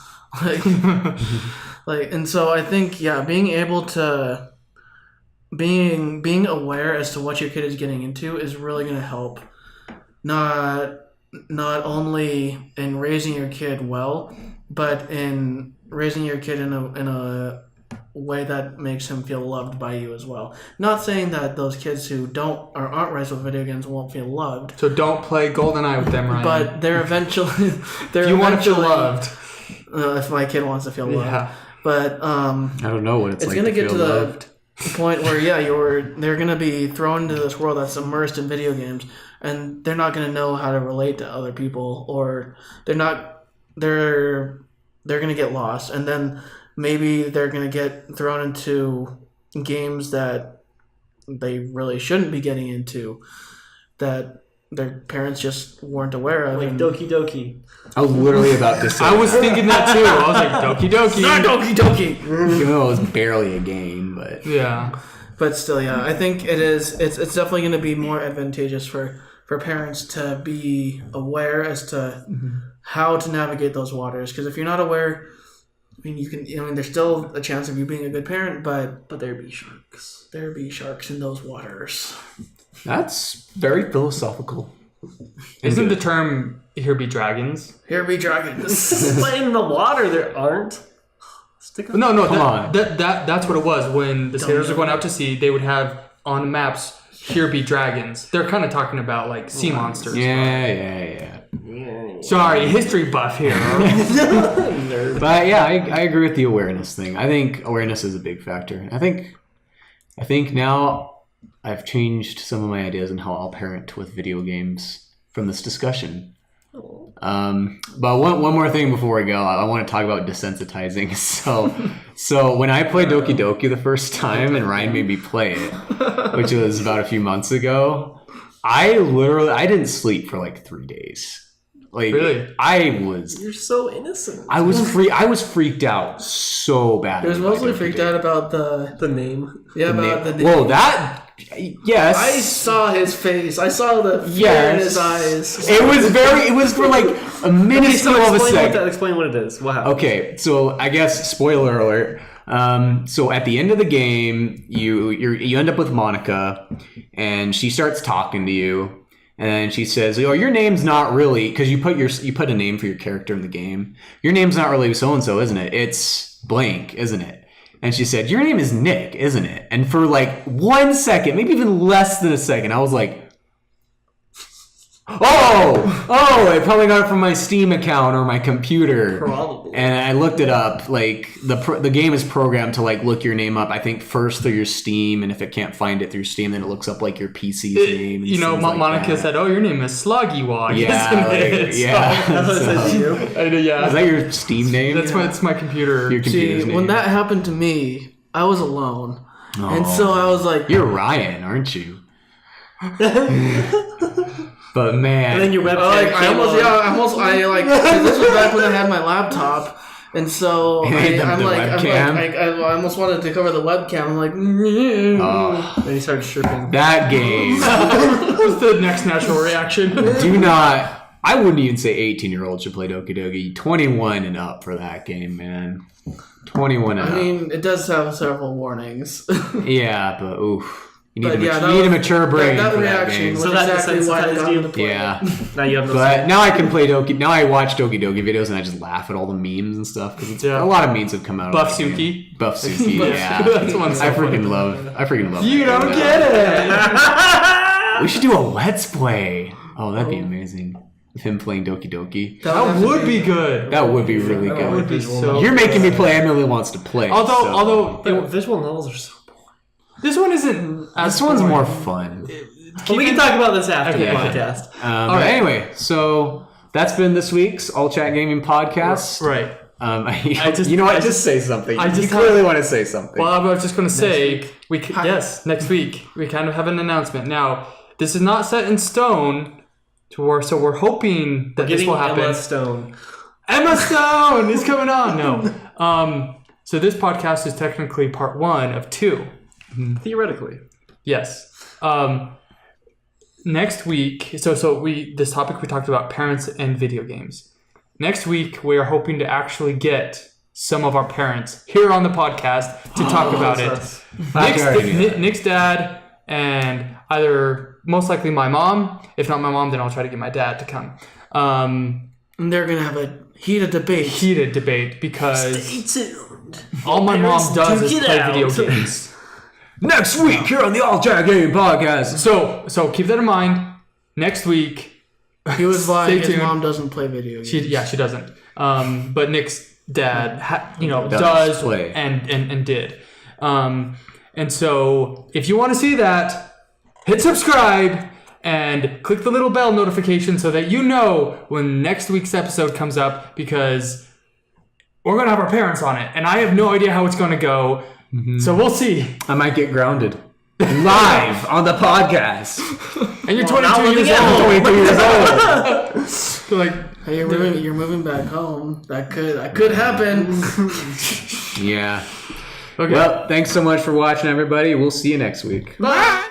Like, and so I think being able to being aware as to what your kid is getting into is really going to help. Not only in raising your kid well, but in raising your kid in a way that makes him feel loved by you as well. Not saying that those kids who aren't raised with video games won't feel loved. So don't play GoldenEye with them, Ryan. But they're eventually. You want to feel loved. If my kid wants to feel loved. Yeah. But I don't know what it's like gonna to get feel to loved. the point where they're gonna be thrown into this world that's immersed in video games, and they're not gonna know how to relate to other people, or they're gonna get lost, and then maybe they're gonna get thrown into games that they really shouldn't be getting into that their parents just weren't aware of. Like Doki Doki. I was literally about to say. I was thinking that too. I was like, Doki Doki. Not Doki Doki! Even though it was barely a game, but Yeah. But still, yeah, I think it's definitely going to be more advantageous for parents to be aware as to how to navigate those waters. Because if you're not aware, I mean, there's still a chance of you being a good parent, but But there be sharks. there be sharks in those waters. that's very philosophical. Isn't the term "here be dragons"? Here be dragons. But in the water, there aren't. Stick on. No, Come on. That's what it was. When the sailors were going out to sea, they would have on the maps, "Here be dragons." They're kind of talking about like sea monsters. Yeah. Sorry, history buff here. But yeah, I agree with the awareness thing. I think awareness is a big factor. I think now I've changed some of my ideas on how I'll parent with video games from this discussion. But one more thing before we go, I want to talk about desensitizing. So when I played Doki Doki the first time and Ryan made me play it, which was about a few months ago, I didn't sleep for like 3 days. Like Really? You're so innocent. I was freaked out so bad. He was mostly freaked out about The name. the name. Whoa, that yes. I saw his face. I saw the fear in his eyes. It was for like a minuscule of a second. Explain what it is. What happened? Okay, so I guess spoiler alert. So at the end of the game, you end up with Monica, and she starts talking to you, and she says, "Oh, your name's not really," because you put a name for your character in the game. Your name's not really so and so, isn't it? It's blank, isn't it? And she said, "Your name is Nick, isn't it?" And for like 1 second, maybe even less than a second, I was like, Oh, I probably got it from my Steam account or my computer. Probably. And I looked it up. Like the game is programmed to like look your name up. I think first through your Steam, and if it can't find it through Steam, then it looks up like your PC's name. And You know, things like Monica that. said, "Oh, your name is Sloggywog." Yeah, isn't like, it? yeah. So- I know, yeah. Is that your Steam name? That's my computer. Your computer's See, name. when that happened to me, I was alone. And so I was like... You're Ryan, aren't you? But man, And then your webcam. this was back when I had my laptop, and so I almost wanted to cover the webcam. I'm like, Then he started stripping. that game. What's the next natural reaction? Do not. I wouldn't even say 18-year-olds should play Doki Doki. 21 and up for that game, man. 21 and I up. mean, it does have several warnings. Yeah, but oof. You need, But yeah, that you need a was- mature brain that for that reaction game. was So that exactly why I desensitized got you? him to play. Yeah. Now you have no But now I can play Doki. Now I watch Doki Doki videos and I just laugh at all the memes and stuff because Yeah. a lot of memes have come out. Buff of that game. Suki. Buff Suki. Yeah. That's one so I funny. freaking love. You that don't game. get it. We should do a let's play. Oh, that'd be amazing. Of him playing Doki Doki. That would be good. That would be really That would good. be so. You're making me play. Emily wants to play. Although But visual novels are so boring. this one isn't. As this one's boring. more fun. But we can talk about this after the Okay. podcast. But right. anyway, so that's been this week's All Chat Gaming podcast. Right. You know what? Just say something. I You just clearly want to say something. Well, I was just going to say, next week, we kind of have an announcement. Now, this is not set in stone, so we're hoping that this Getting will happen. Emma Stone. Emma Stone is coming on. No. So this podcast is technically part 1 of 2. Theoretically. Yes. Next week, this topic we talked about parents and video games. Next week, we are hoping to actually get some of our parents here on the podcast to talk about it. Nick's dad and either most likely my mom. If not my mom, then I'll try to get my dad to come. And they're going to have a heated debate. Because Stay tuned. all my mom does is Duke it play out. video games. Next week here on the All Chat Gaming podcast. So keep that in mind. Next week, He was lying. Stay His tuned. mom doesn't play video games. she doesn't. But Nick's dad, Does does play. and did. And so if you want to see that, hit subscribe and click the little bell notification so that you know when next week's episode comes up, because we're gonna have our parents on it, and I have no idea how it's gonna go. So we'll see. I might get grounded. live on the podcast. And you're Well, not 22 years living at old. home. 23 years old. Like, Hey, you're moving back home. That could happen. Yeah. okay. Well, thanks so much for watching, everybody. We'll see you next week. Bye.